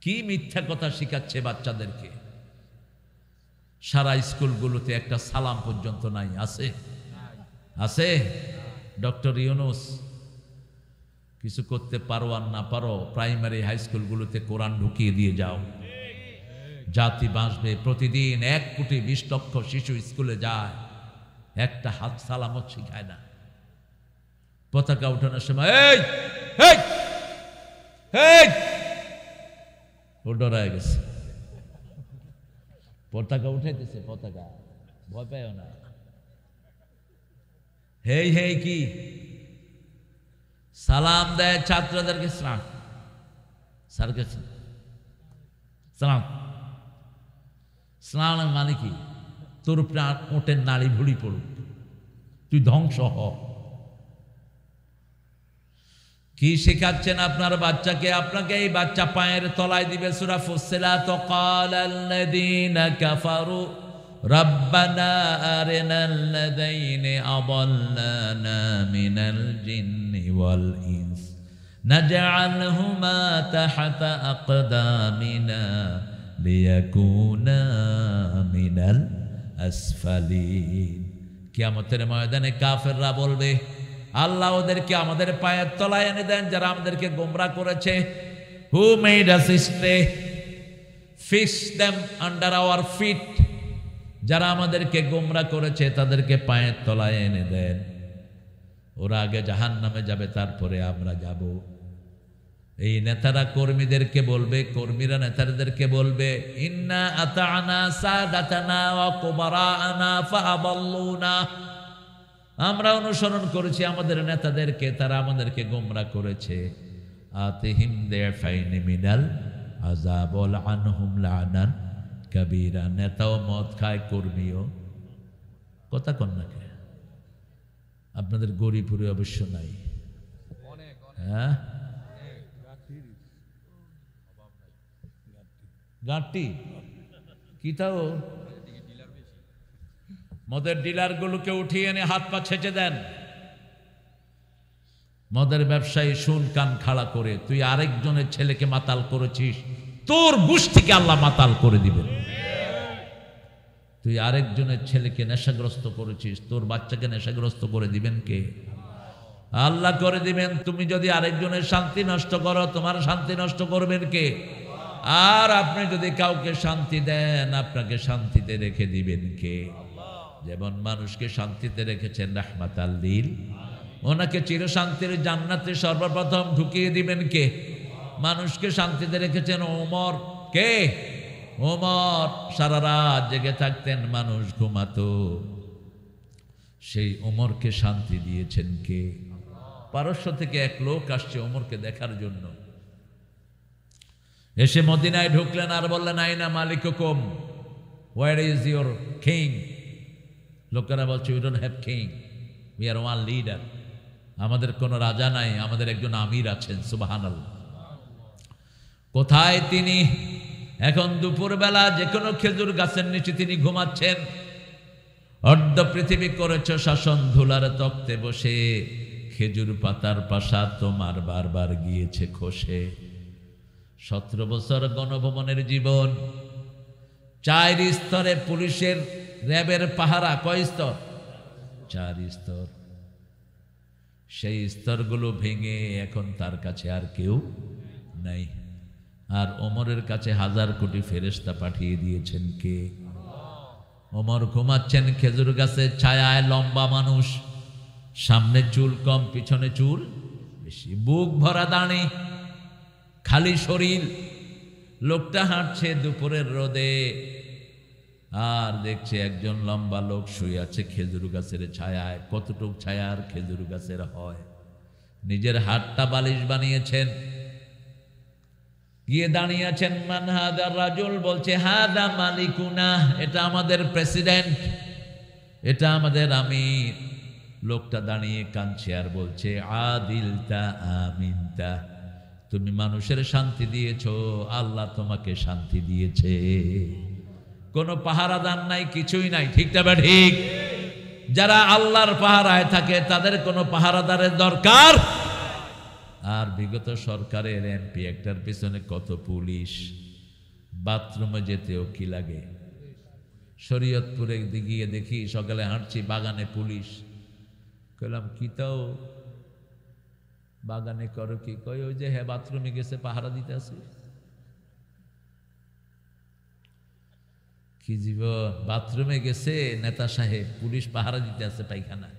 কি মিথ্যা কথা শিখাচ্ছে বাচ্চাদেরকে। সারা স্কুলগুলোতে একটা সালাম পর্যন্ত নাই। আছে? আছে? ডক্টর ইউনুস কিছু করতে পারো আর না পারো, প্রাইমারি হাই স্কুলগুলোতে কোরআন ঢুকিয়ে দিয়ে যাও, জাতি বাঁচবে। প্রতিদিন 1,20,00,000 শিশু স্কুলে যায়, একটা হাত সালামত শিখায় না। পতাকা উঠানোর সময় এই এই এই ও ডরায় গেছে, পতাকা উঠাইতেছে, পতাকা ভয় পায় না। হেই হেই কি সালাম দেয় ছাত্রদেরকে, সালাম স্যারকে সালাম। সালাম মানে কি? তোর ওটের নাড়ি ভুড়ি পড়ুক, তুই ধ্বংস হ। কি শেখাচ্ছেন আপনার বাচ্চাকে? আপনাকে এই বাচ্চা পায়ের তলায় দিবে সূরা ফুসসিলাত, ক্বালাল্লাযীনা কাফারু রাব্বানা আরিনাল্লাযীনা আযাল্লানা মিনাল জিন্নি ওয়াল ইনস নাজআলহুমা তাহতা আকদামিনা লিয়াকুনা মিনাল আসফালিন। কিয়ামতের ময়দানে কাফেররা বলবে, আল্লাহ ওদেরকে আমাদের পায়ের তলায় এনে দেন যারা আমাদেরকে গোমরা করেছে। Who made us stray, fix them under our feet. যারা আমাদেরকে গোমরা করেছে তাদেরকে পায়ের তলায় এনে দেন। ওরা আগে জাহান্নামে যাবে, তারপরে আমরা যাব। এই নেতারা কর্মীদেরকে বলবে, কর্মীরা নেতাদেরকে বলবে, ইন্না আতানা সাদাতানা ওয়া কুবারানা ফাআদাল্লুনা। আমরা অনুসরণ করেছি আমাদের নেতাদেরকে, তারা আমাদেরকে গোমরা করেছে। আতিহিম দিফাইন মিনাল আযাব ওয়া আনহুম লানান কাবীরা। নেতাও মদ খায়, কর্মীও। কথা কন না কে? আপনাদের গরিপুরে অবশ্য নাই, হ্যাঁ? গাঁটি কি তাও মদের ডিলারগুলোকে উঠিয়ে এনে হাত পা ছেঁচে দেন। মদের ব্যবসায়ী শুন কান খাড়া করে, তুই আরেকজনের ছেলেকে মাতাল করেছিস, তোর গোষ্ঠীকে আল্লাহ মাতাল করে দিবেন। তুই আরেকজনের ছেলেকে নেশাগ্রস্ত করেছিস, তোর বাচ্চাকে নেশাগ্রস্ত করে দিবেন কে? আল্লাহ করে দিবেন। তুমি যদি আরেকজনের শান্তি নষ্ট করো, তোমার শান্তি নষ্ট করবেন কে? আর আপনি যদি কাউকে শান্তি দেন, আপনাকে শান্তিতে রেখে দিবেন কে? যেমন মানুষকে শান্তিতে রেখেছেন রাহমাতাল লিল, ওনাকে চিরশান্তির জান্নাতে সর্বপ্রথম ঢুকিয়ে দিবেন কে? মানুষকে শান্তিতে রেখেছেন ওমর। কে? ওমর সারা রাত জেগে থাকতেন, মানুষ ঘুমাতো, সেই ওমরকে শান্তি দিয়েছেন কে? পারস্য থেকে এক লোক আসছে ওমরকে দেখার জন্য। এসে মদিনায় ঢুকলেন আর বললেন, আইনা মালিকুকুম, হোয়ার ইজ ইউর কিং? লোকেরা বলছে, we don't have king, we are one leader. আমাদের কোনো রাজা নাই, আমাদের একজন আমির আছেন। সুবহানাল্লাহ। কোথায় তিনি? এখন দুপুরবেলা যে কোনো খেজুর গাছের নিচে তিনি ঘুমাচ্ছেন। অর্ধ পৃথিবী করেছ শাসন, ধুলার তক্তে বসে, খেজুর পাতার পাশা তোমার বারবার গিয়েছে খসে। 17 বছর গণভবনের জীবন, 4 স্তরে পুলিশের র্যাবের পাহারা। কয় স্তর? 4 স্তর। সেই স্তরগুলো ভেঙে এখন তার কাছে আর কেউ নাই। আর ওমরের কাছে 1000 কোটি ফেরেশতা পাঠিয়ে দিয়েছেন কে? ওমর ঘুমাচ্ছেন খেজুর গাছের ছায়ায়, লম্বা মানুষ, সামনে চুল কম, পিছনে চুল বেশি, বুক ভরা দাড়ি, খালি শরীর। লোকটা হাঁটছে দুপুরের রোদে, আর দেখছে একজন লম্বা লোক শুয়ে আছে খেজুর গাছের ছায়ায়। কতটুক ছায়া আর খেজুর গাছের হয়? নিজের হাতটা বালিশ বানিয়েছেন, গিয়ে দাঁড়িয়ে আছেন মান হাদা রাজুল, বলছে হাদা মালিকুনা, এটা আমাদের প্রেসিডেন্ট, এটা আমাদের আমির। লোকটা দাঁড়িয়ে কাঁদছে আর বলছে আদিলতা আমিনতা, তুমি মানুষের শান্তি দিয়েছো, আল্লাহ তোমাকে শান্তি দিয়েছে। কোনো পাহারাদার নাই, কিছুই নাই, ঠিক না বা ঠিক? যারা আল্লাহর পাহারায় থাকে তাদের কোনো পাহারাদারের দরকার। আর বিগত সরকারের এমপি একটার পিছনে কত পুলিশ, বাথরুমে যেতেও কি লাগে। শরীয়তপুরে গিয়ে দেখি সকালে হাঁটছি, বাগানে পুলিশ। কইলাম কি তাও বাগানে করো কি? কই ওই যে হ্যাঁ বাথরুমে গেছে, পাহারা দিতে আছে। কি জীবন, বাথরুমে গেছে নেতা সাহেব, পুলিশ পাহারা দিতে আছে পায়খানা।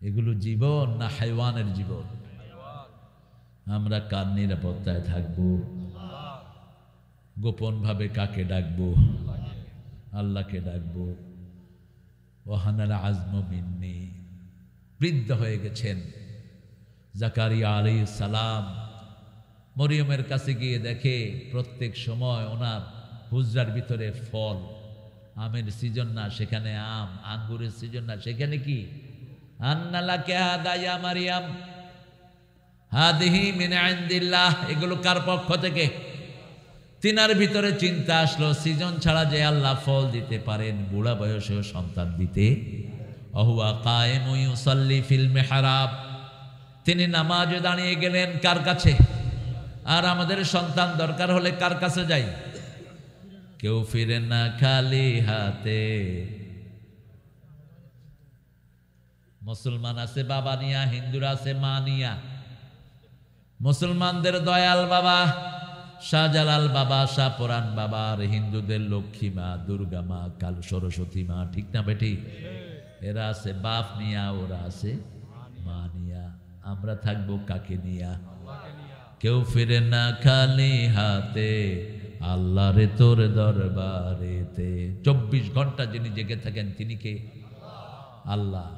এগুলো জীবন না হাইওয়ানের জীবন? আমরা কার নিরাপত্তায় থাকবো? গোপন ভাবে কাকে ডাকবো? আল্লাহকে ডাকবো। ওয়াহানাল আজমু মিন্নি, বৃদ্ধ হয়ে গেছেন জাকারিয়া আলাইহিস সালাম। মরিয়মের কাছে গিয়ে দেখে প্রত্যেক সময় ওনার হুজরার ভিতরে ফল, আমের সিজন না সেখানে আম, আঙ্গুরের সিজন না সেখানে কি? আন্না লাকা হাদা ইয়া মারিয়াম হাদিহি মিন ইনদিল্লাহ, এগুলো কার পক্ষ থেকে? তিনার ভিতরে চিন্তা আসলো, সিজন ছাড়া যে আল্লাহ ফল দিতে পারেন, বুড়া বয়সেও সন্তান দিতে। অহুয়া কায়েমু ইউসাল্লি ফিল মিহরাব, তিনি নামাজে দাঁড়িয়ে গেলেন কার কাছে? আর আমাদের সন্তান দরকার হলে কার কাছে যাই? কেউ ফিরে না খালি হাতে। মুসলমান আছে বাবা নিয়া, হিন্দুরা আছে মা নিয়া। মুসলমানদের দয়াল বাবা শাহজালাল বাবা, শাহপুরান বাবা, আর হিন্দুদের লক্ষ্মী মা, দুর্গা মা, কাল সরস্বতী মা, ঠিক না বেটি? এরা আছে বাপ নিয়া, ওরা আছে মা নিয়া। আমরা থাকবো কাকে নিয়া? কেউ ফিরে না খালি হাতে, আল্লাহ রে তোর দরবারেতে। 24 ঘন্টা যিনি জেগে থাকেন তিনি কে? আল্লাহ।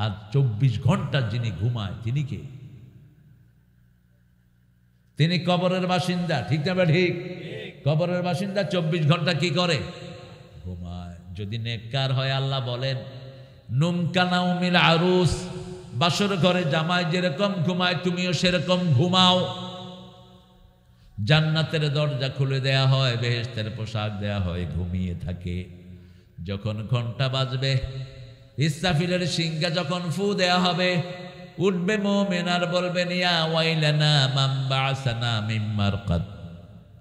আর 24 ঘন্টা যিনি ঘুমায় তিনি কে? তিনি কবরের বাসিন্দা, ঠিক না বা ঠিক? কবরের বাসিন্দা 24 ঘন্টা কি করে? ঘুমায়। যদি নেককার হয় আল্লাহ বলেন নুমকানাউমিল আরুস, বাসর ঘরে জামাই যেরকম ঘুমায় তুমিও সেরকম ঘুমাও। জান্নাতের দরজা খুলে দেয়া হয়, বেহেশতের পোশাক দেয়া হয়, ঘুমিয়ে থাকে। যখন ঘন্টা বাজবে, ইসরাফিলের সিংহা যখন ফু দেয়া হবে, উঠবে মুমিন আর বলবেন ইয়া ওয়াইলানা মান বা'সানা মিন মারকাদ।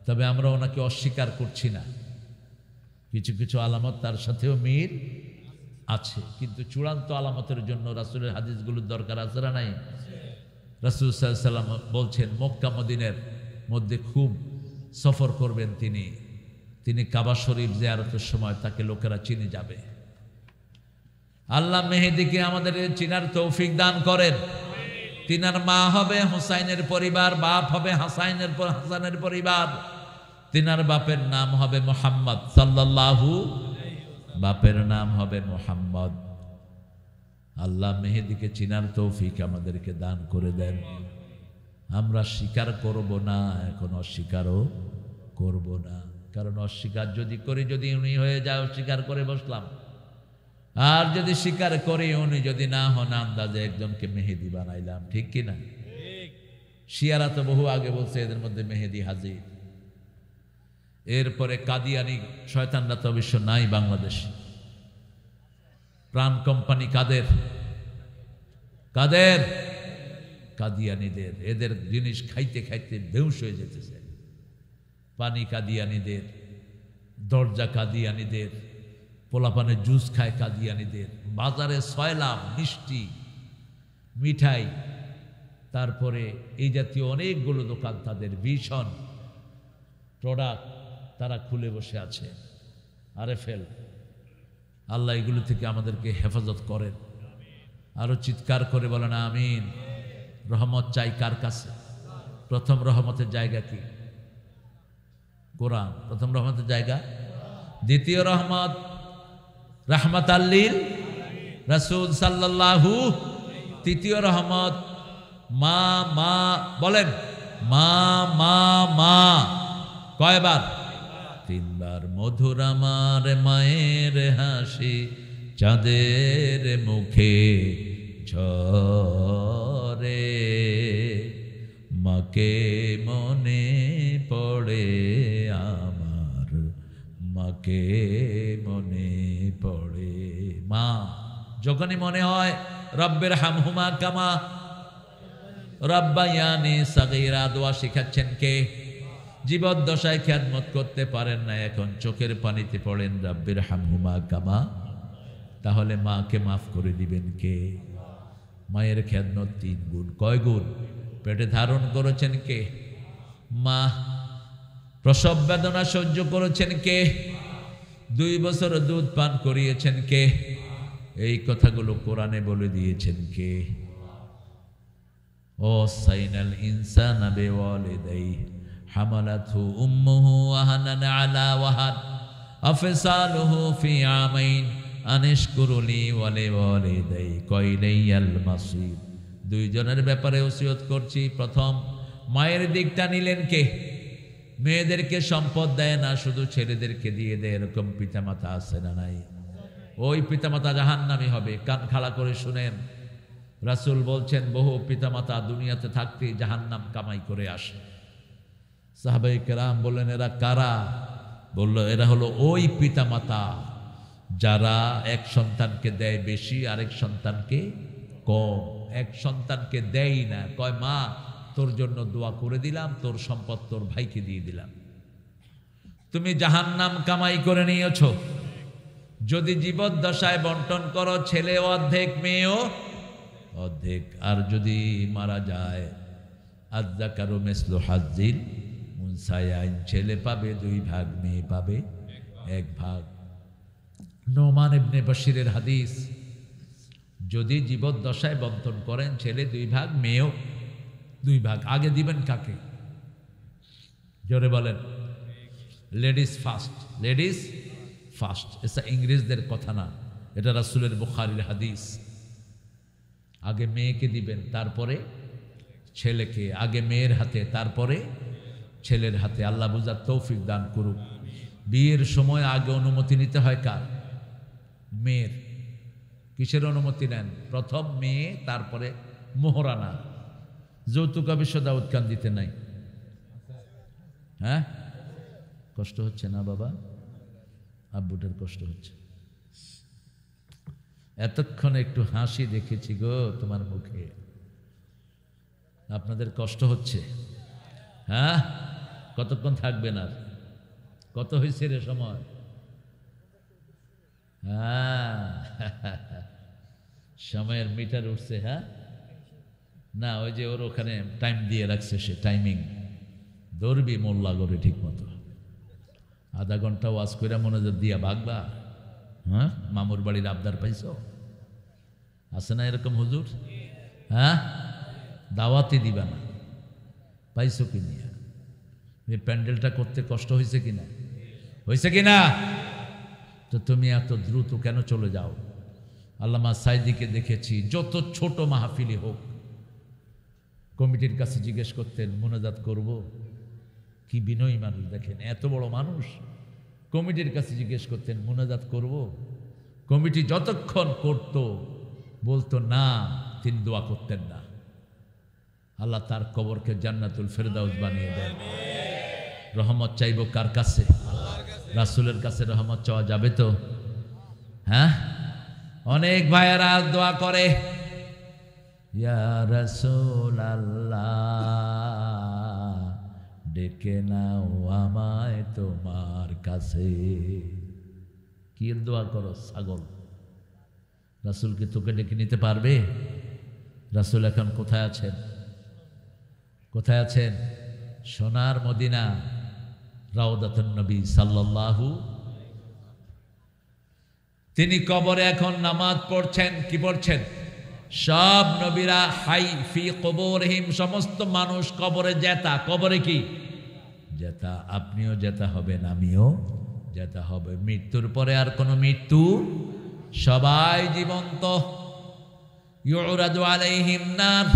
তবে আমরা ওনাকে অস্বীকার করছি না, কিছু কিছু আলামত তার সাথেও মিল আছে, কিন্তু চূড়ান্ত আলামতের জন্য রাসূলের হাদিসগুলোর দরকার আছে না নাই? রাসূল সাল্লাল্লাহু আলাইহি ওয়াসাল্লাম বলছেন মক্কা মদিনার মধ্যে খুব সফর করবেন তিনি কাবা শরীফ জিয়ারতের সময় তাকে লোকেরা চিনে যাবে। আল্লাহ মেহেদিকে আমাদের চিনার তৌফিক দান করেন। তিনার মা হবে হুসাইনের পরিবার, বাপ হবে হাসানের পরিবার। তিনার বাপের নাম হবে মুহাম্মদ সাল্লাল্লাহু, বাপের নাম হবে মুহাম্মদ। আল্লাহ মেহেদিকে চিনার তৌফিক আমাদেরকে দান করে দেন। আমরা স্বীকার করব না, এখন অস্বীকারও করব না, কারণ অস্বীকার যদি করি, যদি উনি হয়ে যায় অস্বীকার করে বসলাম, আর যদি স্বীকার করি উনি যদি না হন, আন্দাজে একজনকে মেহেদি বানাইলাম, ঠিক কিনা? শিয়ারা তো বহু আগে বলছে এদের মধ্যে মেহেদি হাজির। এরপরে কাদিয়ানি শয়তানরা তো অবশ্য নাই বাংলাদেশে। প্রাণ কোম্পানি কাদের? কাদিয়ানিদের। এদের জিনিস খাইতে খাইতে বেহুশ হয়ে যেতেছে। পানি কাদিয়ানিদের, দরজা কাদিয়ানিদের, পোলাপানের জুস খায় কাদিয়ানিদের, বাজারে সয়লাম মিষ্টি মিঠাই, তারপরে এই জাতীয় অনেকগুলো দোকান তাদের ভীষণ প্রোডাক্ট তারা খুলে বসে আছে। আরে ফেল, আল্লাহ এগুলো থেকে আমাদেরকে হেফাজত করেন। আরো চিৎকার করে বলেন আমিন। রহমত চাই কার কাছে? প্রথম রহমতের জায়গা কি? কোরআন প্রথম রহমতের জায়গা। দ্বিতীয় রহমত রাহমাতাল লিল রাসূল সাল্লাল্লাহু। তৃতীয় রহমত মা বলেন মা মা মা কয়বার? তিনবার। মধুর আমার মায়ের হাসি চাঁদের মুখে ঝরে, মাকে মনে পড়ে আমার, মাকে মনে পড়ে। মা যখনই মনে হয় রব্বের হামহুমা কামা রব্বায়ানি সাগীরা দোয়া শিখাচ্ছেন কে? জীবদ্দশায় খেদমত করতে পারেন না, এখন চোখের পানিতে পড়েন রব্বের হামহুমা কামা। তাহলে মাকে মাফ করে দিবেন কে? মায়ের খেদমত 3 গুণ। কয় গুণ? পেটে ধারণ করেছেন কে? মা। প্রসব বেদনা সহ্য করেছেন কে? 2 বছর দুধ পান করিয়েছেন কে? এই কথাগুলো কোরআনে বলে দিয়েছেন কে? ও সাইনাল ইনসানা বিওয়ালিদাইহি হামালাতহু উম্মুহু ওয়াহানান আলা ওয়াহান আফসালুহু ফি আমাইন আনিশকুরুলি ওয়া লিওয়ালিদাইকা ইলাইয়াল মাসির। 2 জনের ব্যাপারে ওসিয়ত করছি। প্রথম, মায়ের দিকটা নিলেন কে? মেয়েদেরকে সম্পদ দেয় না, শুধু ছেলেদেরকে দিয়ে দেয়, এরকম পিতামাতা আছে না নাই? ওই পিতামাতা জাহান্নামী হবে। কান খাড়া করে শুনেন, রাসূল বলছেন বহু পিতামাতা দুনিয়াতে থাকতেই জাহান্নাম কামাই করে আসে। সাহাবায়ে কেরাম বললেন, এরা কারা? বলল, এরা হলো ওই পিতামাতা যারা এক সন্তানকে দেয় বেশি, আরেক সন্তানকে কম। এক সন্তানকে দেয় না, কয় মা তোর জন্য দোয়া করে দিলাম, তোর সম্পদ তোর ভাইকে দিয়ে দিলাম। তুমি জাহান্নাম কামাই করে নিয়েছো। যদি জীবদ্দশায় বন্টন করো, ছেলে অর্ধেক মেয়েও অর্ধেক। আর যদি মারা যায়, আযযাকারু মিসলু হাজ্জিল উনসায়াইন, ছেলে পাবে 2 ভাগ, মেয়ে পাবে 1 ভাগ। নোমান ইবনে বশিরের হাদিস, যদি জীবদ্দশায় বন্টন করেন ছেলে 2 ভাগ, মেয়েও 2 ভাগ। আগে দিবেন কাকে? জোরে বলেন। Ladies first, ladies first. এটা ইংরেজদের কথা না, এটা রাসূলের বুখারীর হাদিস। আগে মেয়েকে দিবেন, তারপরে ছেলেকে। আগে মেয়ের হাতে, তারপরে ছেলের হাতে। আল্লাহ বুঝার তৌফিক দান করুক। বিয়ের সময় আগে অনুমতি নিতে হয় কার? মেয়ের। কিসের অনুমতি নেন? প্রথম মেয়ে, তারপরে মোহরানা। যৌতুক অবশ্য দাউদ খান দিতে নাই। হ্যাঁ, কষ্ট হচ্ছে না বাবা? আব্বুটার কষ্ট হচ্ছে। এতক্ষণ একটু হাসি দেখেছি গো তোমার মুখে। আপনাদের কষ্ট হচ্ছে? হ্যাঁ, কতক্ষণ থাকবেন আর? কত হয়েছে রে সময়? হ্যাঁ, সময়ের মিটার উঠছে। হ্যাঁ না, ওই যে ওর ওখানে টাইম দিয়ে রাখছে, সে টাইমিং ধরবি মোল্লা করে ঠিক মতো। আধা ঘন্টা ওয়াজ করে মনোযোগ দিয়া ভাগবা। হ্যাঁ, মামুর বাড়ির আবদার পাইছ? আছে না এরকম হুজুর? হ্যাঁ, দাওয়াতি দিবা না, পাইছো কি নিয়া? এই প্যান্ডেলটা করতে কষ্ট হয়েছে কিনা? হয়েছে কিনা? তো তুমি এত দ্রুত কেন চলে যাও? আল্লামা সাইদিকে দেখেছি, যত ছোট মাহফিলি হোক কমিটির কাছে জিজ্ঞেস করতেন মুনাজাত করব। কি বিনয়ী মানুষ দেখেন, এত বড় মানুষ কমিটির কাছে জিজ্ঞেস করতেন মুনাজাত করব। কমিটি যতক্ষণ করত বলতো না, তিনি দোয়া করতেন না। আল্লাহ তার কবরকে জান্নাতুল ফেরদাউস বানিয়ে দেন। রহমত চাইব কার কাছে? রাসূলের কাছে রহমত চাওয়া যাবে তো? হ্যাঁ, অনেক ভাইয়েরা দোয়া করে, ইয়া রাসূলাল্লাহ ডেকে নাও আমায় তোমার কাছে। কি দোয়া করো ছাগল? রাসূল কি তোকে ডেকে নিতে পারবে? রাসূল এখন কোথায় আছেন? কোথায় আছেন? সোনার মদিনা, রাউদাতুন নবী সাল্লাল্লাহু। তিনি কবরে এখন নামাজ পড়ছেন। কি পড়ছেন? সব নবীরা হাই ফি কবরহিম, সমস্ত মানুষ কবরে যেতা। কবরে কি যেতা? আপনিও যেতা হবেন, আমিও যেতা হবে। মৃত্যুর পরে আর কোনো মৃত্যু, সবাই জীবন্ত। ইউরাদু আলাইহিম নার,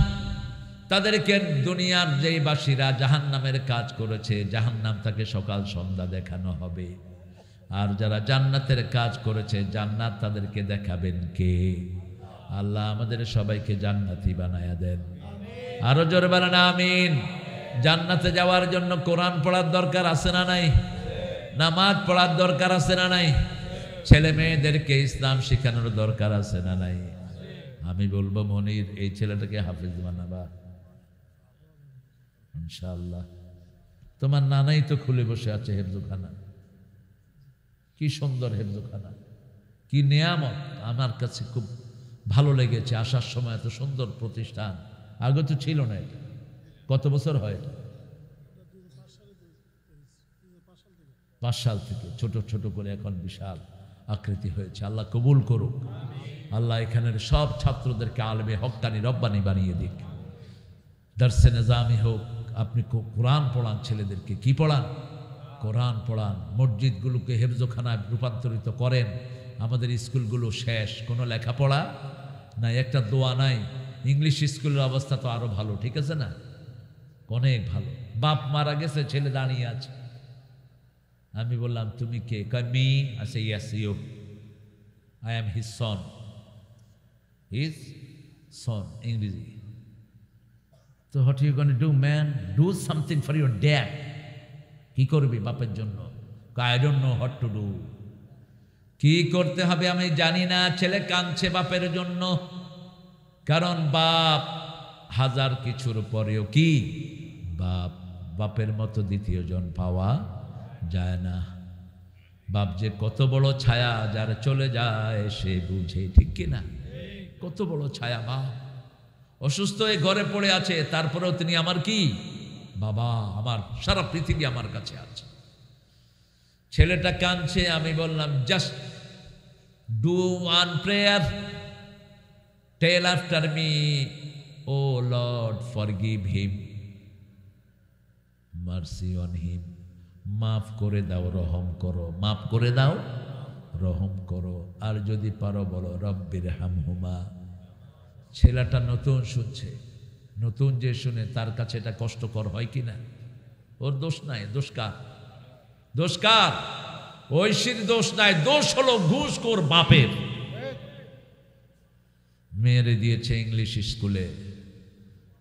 তাদেরকে দুনিয়ার যেই বাসীরা জাহান্নামের কাজ করেছে জাহান্নাম তাকে সকাল সন্ধ্যা দেখানো হবে, আর যারা জান্নাতের কাজ করেছে জান্নাত তাদেরকে দেখাবেন কে? আল্লাহ আমাদের সবাইকে জান্নাতি বানায়া দেন। আরো জোরে বলেন আমিন। জান্নাতে যাওয়ার জন্য কোরআন পড়ার দরকার আছে না নাই? নামাজ পড়ার দরকার আছে না নাই? ছেলে মেয়েদেরকে ইসলাম শেখানোর দরকার আছে না নাই? আমি বলবো মনির এই ছেলেটাকে হাফেজ বানাবা ইনশাআল্লাহ। তোমার নানাই তো খুলে বসে আছে হেফজখানা, কি সুন্দর হেফজখানা, কি নেয়ামত। আমার কাছে খুব ভালো লেগেছে আসার সময়, এত সুন্দর প্রতিষ্ঠান, আগে তো ছিল না। এটা কত বছর হয়? এটা 5 সাল থেকে ছোট ছোট করে এখন বিশাল আকৃতি হয়েছে। আল্লাহ কবুল করুক। আল্লাহ এখানের সব ছাত্রদেরকে আলেমে হক্কানি রব্বানি বানিয়ে দিক। দারসে নিজামি হোক, আপনি কোরআন পড়ান ছেলেদেরকে, কি পড়ান? কোরআন পড়ান। মসজিদগুলোকে হেফজখানায় রূপান্তরিত করেন। আমাদের স্কুলগুলো শেষ, কোনো লেখাপড়া নাই, একটা দোয়া নাই। ইংলিশ স্কুলের অবস্থা তো আরো ভালো, ঠিক আছে না? অনেক ভালো। বাপ মারা গেছে, ছেলে দাঁড়িয়ে আছে। আমি বললাম তুমি কে? কয় মি। আচ্ছা yes you, I am his son. His son ইংরেজি। তো what you gonna do man? Do something for your dad. কি করবি বাপের জন্য? I don't know what to do. কি করতে হবে আমি জানি না। ছেলে কাঁদছে বাপের জন্য, কারণ বাপ হাজার কিছুর পরেও কি বাপ। বাপের মতো দ্বিতীয় জন পাওয়া যায় না। বাপ যে কত বড় ছায়া, যার চলে যায় সে বুঝে, ঠিক কিনা? কত বড় ছায়া বাপ। অসুস্থ হয়ে ঘরে পড়ে আছে, তারপরেও তিনি আমার কি বাবা। আমার সারা পৃথিবী আমার কাছে আছে। ছেলেটা কাঁদছে, আমি বললাম just do one prayer, tell after me, O lord forgive him, mercy on him. মাফ করে দাও, রহম করো। মাফ করে দাও, রহম করো। আর যদি পারো বলো রব্বির হামহুমা। ছেলেটা নতুন শুনছে, নতুন যে শুনে তার কাছে এটা কষ্টকর হয় কিনা? ওর দোষ নাই। দোষ কার? দোষ কার? ঐশীর দোষ নাই, দোষ হলো ঘুষখোর বাপের। মেয়েরে দিয়েছে ইংলিশ স্কুলে,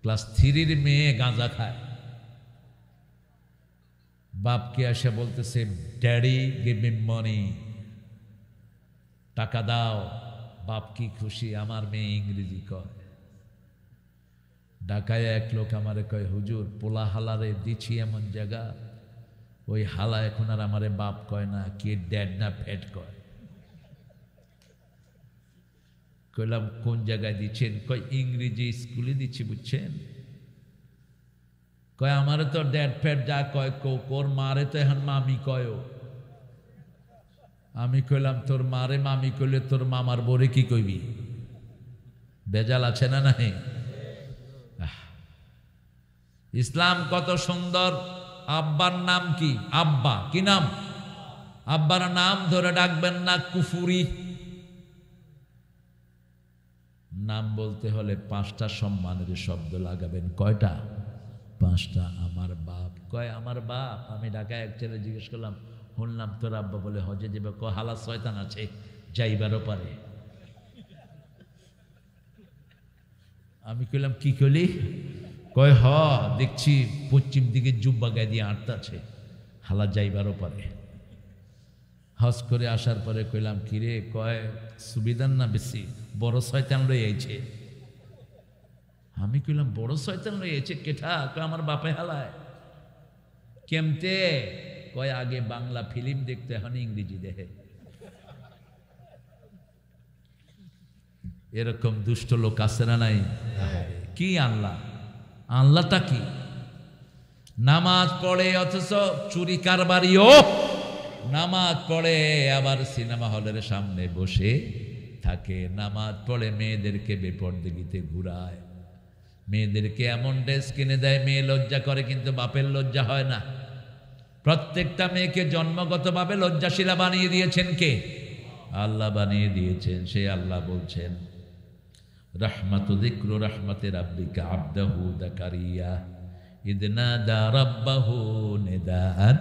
ক্লাস 3-র মেয়ে গাঁজা খায়। বাপকে এসে বলতেছে ড্যাডি গিভ মি মানি, টাকা দাও। বাপ কি খুশি, আমার মেয়ে ইংরেজি কয়। ঢাকায় এক লোক আমারে কয় হুজুর পোলা হালারে দিছি এমন জায়গা, ওই হালা এখন আর আমারে বাপ কয় না, কি ড্যাড না ফ্যাট কয়। কইলাম কোন জায়গায় দিচ্ছেন? কয় ইংরেজি স্কুলে দিচ্ছি, বুঝছেন? কয় আমারে তো ড্যাড ফ্যাট যা কয় কোর মারে তো এখন মামি কয়। আমি কইলাম তোর মারে মামি কইলে তোর মামার বরে কি কইবি? বেজাল আছে না নাই? ইসলাম কত সুন্দর। আব্বার নাম কি? আব্বা কি নাম? আব্বার নাম ধরে ডাকবেন না, কুফুরি। নাম বলতে হলে 5টা সম্মানের শব্দ লাগাবেন। কয়টা? 5টা। আমার বাপ। কয় আমার বাপ? আমি ঢাকায় এক ছেলে জিজ্ঞেস করলাম, শুনলাম তোর আব্বা বলে হজে যাবে। ক হালা শয়তান আছে, যাইবারও পারে। আমি কইলাম কি কইলি? কয় হ দেখছি পশ্চিম দিকে জুব্বা গায়ে দিয়ে আটতে আছে, হালা যাইবারও পারে। হজ করে আসার পরে কইলাম কিরে? কয় সুবিধার না বেশি, বড় শয়তান রয়েছে। আমি কইলাম বড় শয়তান রয়েছে কেঠা? কয় আমার বাপে হালায়। কেমতে? কয় আগে বাংলা ফিল্ম দেখতে, এখন ইংরেজি দেখে। এরকম দুষ্ট লোক আছে না নাই? কি আল্লাহ, আল্লাহটা কি? নামাজ পড়ে অথচ চুরি কারবারিও, নামাজ পড়ে আবার সিনেমা হলের সামনে বসে থাকে, নামাজ পড়ে মেয়েদেরকে বেপরদেগিতে ঘুরায়, মেয়েদেরকে এমন ড্রেস কিনে দেয় মেয়ে লজ্জা করে, কিন্তু বাপের লজ্জা হয় না। প্রত্যেকটা মেয়েকে জন্মগতভাবে লজ্জাশীলা বানিয়ে দিয়েছেন কে? আল্লাহ বানিয়ে দিয়েছেন। সে আল্লাহ বলছেন রাহমাতু যিকরু রাহমাতি রাব্বিকা আবদাহু যাকারিয়া ইদ নাদা রাব্বাহু নিদাআন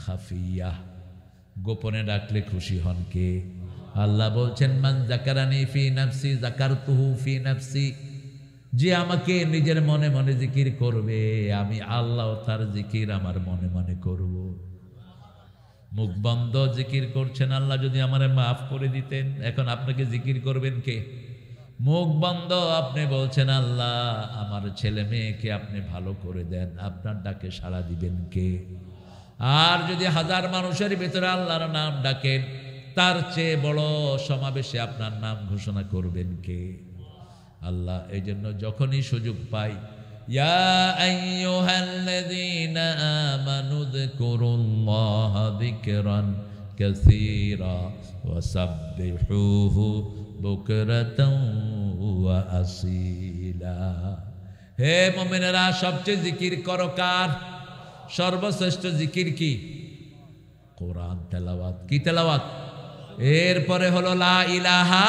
খাফিয়া। গোপনে ডাকলে খুশি হন কে? আল্লাহ বলছেন মান যাকারানি ফি নাফসি যাকারতুহু ফি নাফসি, যে আমাকে নিজের মনে মনে জিকির করবে আমি আল্লাহ তার জিকির আমার মনে মনে করব। মুখ বন্ধ জিকির করছেন, আল্লাহ যদি আমারে মাফ করে দিতেন, এখন আপনাকে জিকির করবেন কে? মুখ বন্ধ আপনি বলছেন আল্লাহ আমার ছেলে মেয়েকে আপনি ভালো করে দেন, আপনার ডাকে সাড়া দিবেন কে? আর যদি হাজার মানুষের ভিতরে আল্লাহর নাম ডাকেন, তার চেয়ে বড় সমাবেশে আপনার নাম ঘোষণা করবেন কে? আল্লাহ। এই জন্য যখনই সুযোগ পাই, ইয়া আইয়ুহাল্লাযীনা আমানু যিকুরুল্লাহা যিকরান কাসীরা ওয়াসাব্বিহুহু বুকরাতাও ওয়া আসীলা। হে মুমিনেরা, সবচেয়ে জিকির করো কার? সর্বশ্রেষ্ঠ জিকির কি? কোরআন তেলাওয়াত। কি তেলাওয়াত? এরপরে হলো লা ইলাহা,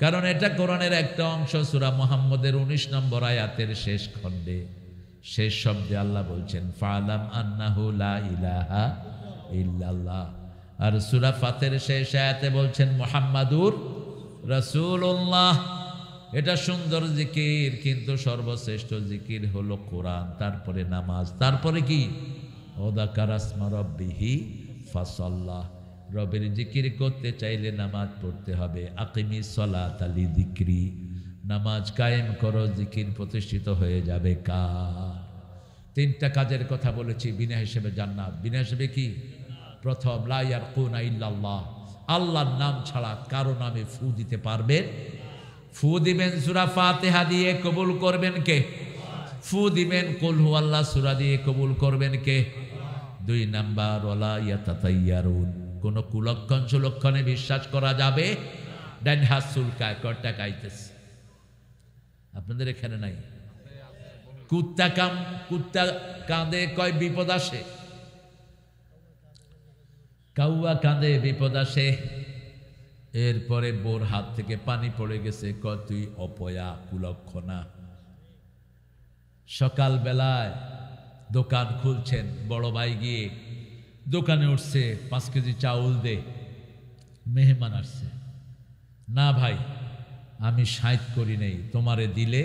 কারণ এটা কোরআনের একটা অংশ। সূরা মুহাম্মদের 19 নম্বর আয়াতের শেষ খণ্ডে শেষ শব্দে আল্লাহ বলছেন ফালাম আন্নাহু লা ইলাহা ইল্লাল্লাহ। আর সূরা ফাতির শেষ আয়াতে বলছেন মুহাম্মাদুর রাসূলুল্লাহ। এটা সুন্দর জিকির, কিন্তু সর্বশ্রেষ্ঠ জিকির হলো কোরআন, তারপরে নামাজ, তারপরে কি? ওযাকারা ইসমা রাব্বিহি ফাসাল্লাহ। রবের জিকির করতে চাইলে নামাজ পড়তে হবে। আকিমিস সালাতা লিযিকরি, নামাজ কায়েম করো, জিকির প্রতিষ্ঠিত হয়ে যাবে। তিনটা কাজের কথা বলেছি, বিনা হিসেবে জান্নাত। বিনা হিসেবে কি? প্রথম, লা ইয়ারকুনা ইল্লাল্লাহ, আল্লাহর নাম ছাড়া কারো নামে ফু দিতে পারবেন? ফু দিবেন সূরা ফাতিহা দিয়ে, কবুল করবেন কে? ফু দিবেন কুল হুয়াল্লাহ সূরা দিয়ে, কবুল করবেন কে? 2 নাম্বার, ওয়ালা ইয়াতাতাইয়ারুন, কোন কুলক্ষণ সুলক্ষণে বিশ্বাস করা যাবে? ডান হাত চুলকায়, কয়টা কাইতেছে? আপনাদের এখানে নাই? কুত্তা কাঁদে, কয় বিপদ আসে। কাউয়া কাঁদে, বিপদ আসে। এরপরে বোর হাত থেকে পানি পড়ে গেছে, কয় তুই অপয়া, কুলক্ষণা। সকাল বেলায় দোকান খুলছেন, বড় ভাই গিয়ে দোকানে উঠছে, 5 কেজি চাউল দে, মেহমান আসছে। না ভাই, আমি 60 করি নেই, তোমারে দিলে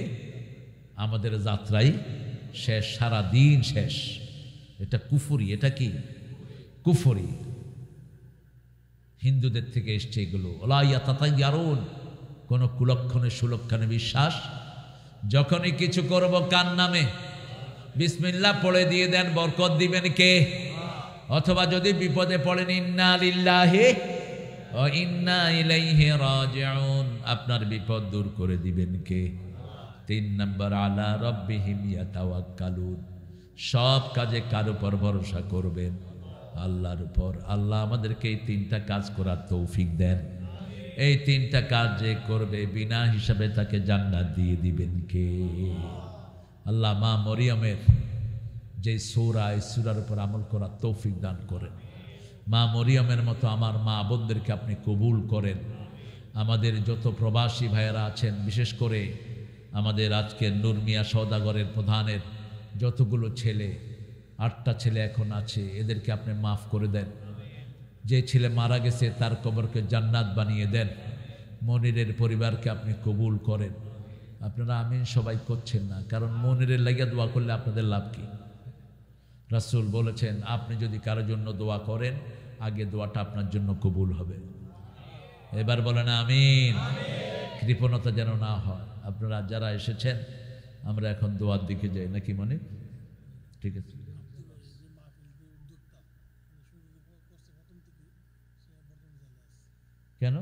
আমাদের যাত্রাই শেষ, সারা দিন শেষ। এটা কুফরি। এটা কি? কুফরি। হিন্দুদের থেকে এসছে এগুলো। ওলা ইয়াতাতাইয়ারুন, কোন কুলক্ষণে সুলক্ষণে বিশ্বাস। যখনই কিছু করব কার নামে? বিসমিল্লাহ পড়ে দিয়ে দেন, বরকত দিবেন কে? অথবা যদি বিপদে পড়েন ইন্না লিল্লাহি ওয়া ইন্না ইলাইহি রাজিউন, আপনার বিপদ দূর করে দিবেন কে? 3 নাম্বার, আলা রাব্বিহিম ইয়াতাওয়াক্কালুন, সব কাজে কার উপর ভরসা করবেন? আল্লাহর উপর। আল্লাহ আমাদেরকে এই 3টা কাজ করার তৌফিক দেন। এই 3টা কাজ যে করবে বিনা হিসাবে তাকে জান্নাত দিয়ে দিবেন কে? আল্লাহ মা মরিয়মের যে সূরা, এই সূরার উপর আমল করার তৌফিক দান করেন। মা মরিয়মের মতো আমার মা বোনদেরকে আপনি কবুল করেন। আমাদের যত প্রবাসী ভাইয়েরা আছেন, বিশেষ করে আমাদের আজকের নূর মিয়া সওদাগরের প্রধানের যতগুলো ছেলে, 8টা ছেলে এখন আছে, এদেরকে আপনি মাফ করে দেন। যে ছেলে মারা গেছে তার কবরকে জান্নাত বানিয়ে দেন। মনিরের পরিবারকে আপনি কবুল করেন। আপনারা আমিন সবাই করছেন না, কারণ মনিরের লাগিয়া দোয়া করলে আপনাদের লাভ কি? রাসূল বলেছেন আপনি যদি কারোর জন্য দোয়া করেন, আগে দোয়াটা আপনার জন্য কবুল হবে। এবার বলেন আমিন। কৃপণতা যেন না হয়। আপনারা যারা এসেছেন, আমরা এখন দোয়ার দিকে যাই নাকি মনে? ঠিক আছে। কেন?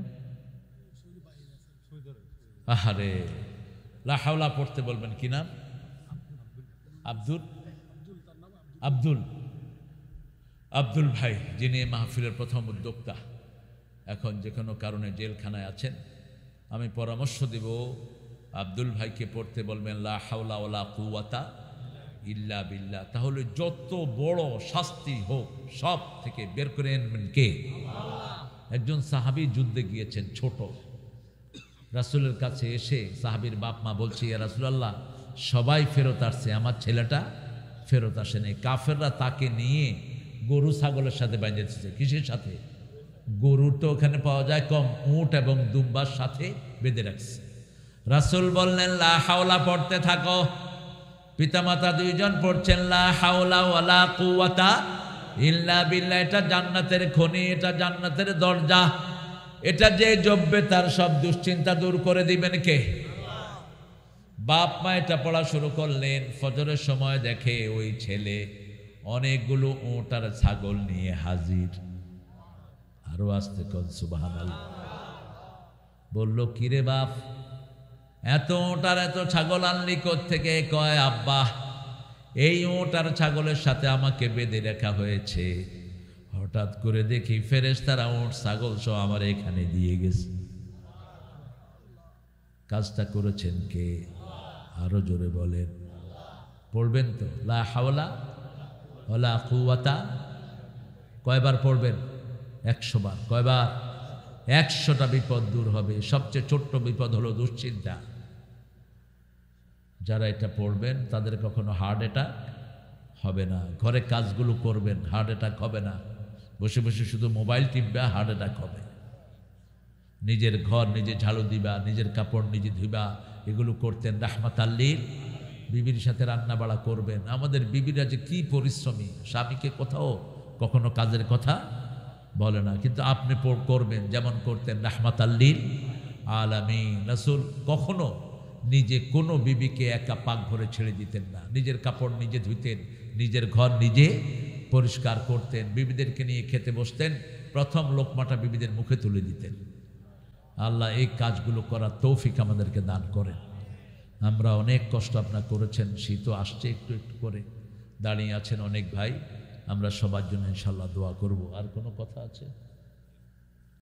আহারে, লা হাওলা পড়তে বলবেন। কি নাম? আব্দুল আব্দুল আব্দুল ভাই, যিনি মাহফিলের প্রথম উদ্যোক্তা, এখন যে কোনো কারণে জেলখানায় আছেন। আমি পরামর্শ দেব আব্দুল ভাইকে পড়তে বলবেন লা হাওলা ওয়ালা কুওয়াতা ইল্লা বিল্লাহ। তাহলে যত বড় শাস্তি হোক সব থেকে বের করে আনবেন কে? একজন সাহাবী যুদ্ধে গিয়েছেন, ছোট, রাসূলের কাছে এসে সাহাবীর বাপ মা বলছে, ইয়া রাসূলুল্লাহ, সবাই ফেরত আসছে, আমার ছেলেটা ফেরত আসেনি। কাফেররা তাকে নিয়ে গরু ছাগলের সাথে বাঁধেছে। কিসের সাথে? গরু তো ওখানে পাওয়া যায় কম, উট এবং দুম্বার সাথে বেঁধে রাখছে। রাসূল বললেন, লা হাওলা পড়তে থাকো। পিতামাতা দুইজন পড়ছেন, লা হাওলা ওয়ালা কুওয়াতা ইল্লা বিল্লাহ। এটা জান্নাতের খনি, এটা জান্নাতের দরজা। এটা যে জপবে তার সব দুশ্চিন্তা দূর করে দিবেন কে? বাপ মা এটা পড়া শুরু করলেন। ফজরের সময় দেখে ওই ছেলে অনেকগুলো উট আর ছাগল নিয়ে হাজির। আরো আসতে কোন সুবহানাল্লাহ। বলল, কিরে বাপ, এত উট আর এত ছাগল আনলি কোত্থেকে? কয়, আব্বা, এই উট আর ছাগলের সাথে আমাকে বেঁধে রাখা হয়েছে। হঠাৎ করে দেখি ফেরেশতারা উট ছাগল সহ আমার এখানে দিয়ে গেছে। কাজটা করেছেন কে? আরো জোরে বলেন। পড়বেন তো, লা হাওলা ওয়ালা কুওয়াতা। কয়বার পড়বেন? 100 বার। কয়বার? 100টা বিপদ দূর হবে। সবচেয়ে ছোট্ট বিপদ হলো দুশ্চিন্তা। যারা এটা পড়বেন তাদের কখনো হার্ট অ্যাটাক হবে না। ঘরে কাজগুলো করবেন, হার্ট অ্যাটাক হবে না। বসে বসে শুধু মোবাইল টিপবা, হার্ট অ্যাটাক হবে। নিজের ঘর নিজে ঝাড়ু দিবা, নিজের কাপড় নিজে ধুইবা, এগুলো করতেন রাহমাতাল লিল। বিবির সাথে রান্না বাড়া করবেন। আমাদের বিবিরা যে কি পরিশ্রমী, স্বামীকে কোথাও কখনো কাজের কথা বলে না, কিন্তু আপনি করবেন যেমন করতেন রাহমাতাল লিল আলামিন। রাসূল কখনো নিজে কোনো বিবিকে একা পাকঘরে ছেড়ে দিতেন না। নিজের কাপড় নিজে ধুইতেন, নিজের ঘর নিজে পরিষ্কার করতেন। বিবিদেরকে নিয়ে খেতে বসতেন, প্রথম লোকমাটা বিবিদের মুখে তুলে দিতেন। আল্লাহ এই কাজগুলো করার তৌফিক আমাদেরকে দান করেন। আমরা অনেক কষ্ট আপনারা করেছেন। শীতও আসছে, একটু একটু করে দাঁড়িয়ে আছেন অনেক ভাই। আমরা সবার জন্য ইনশাল্লাহ দোয়া করব। আর কোনো কথা আছে?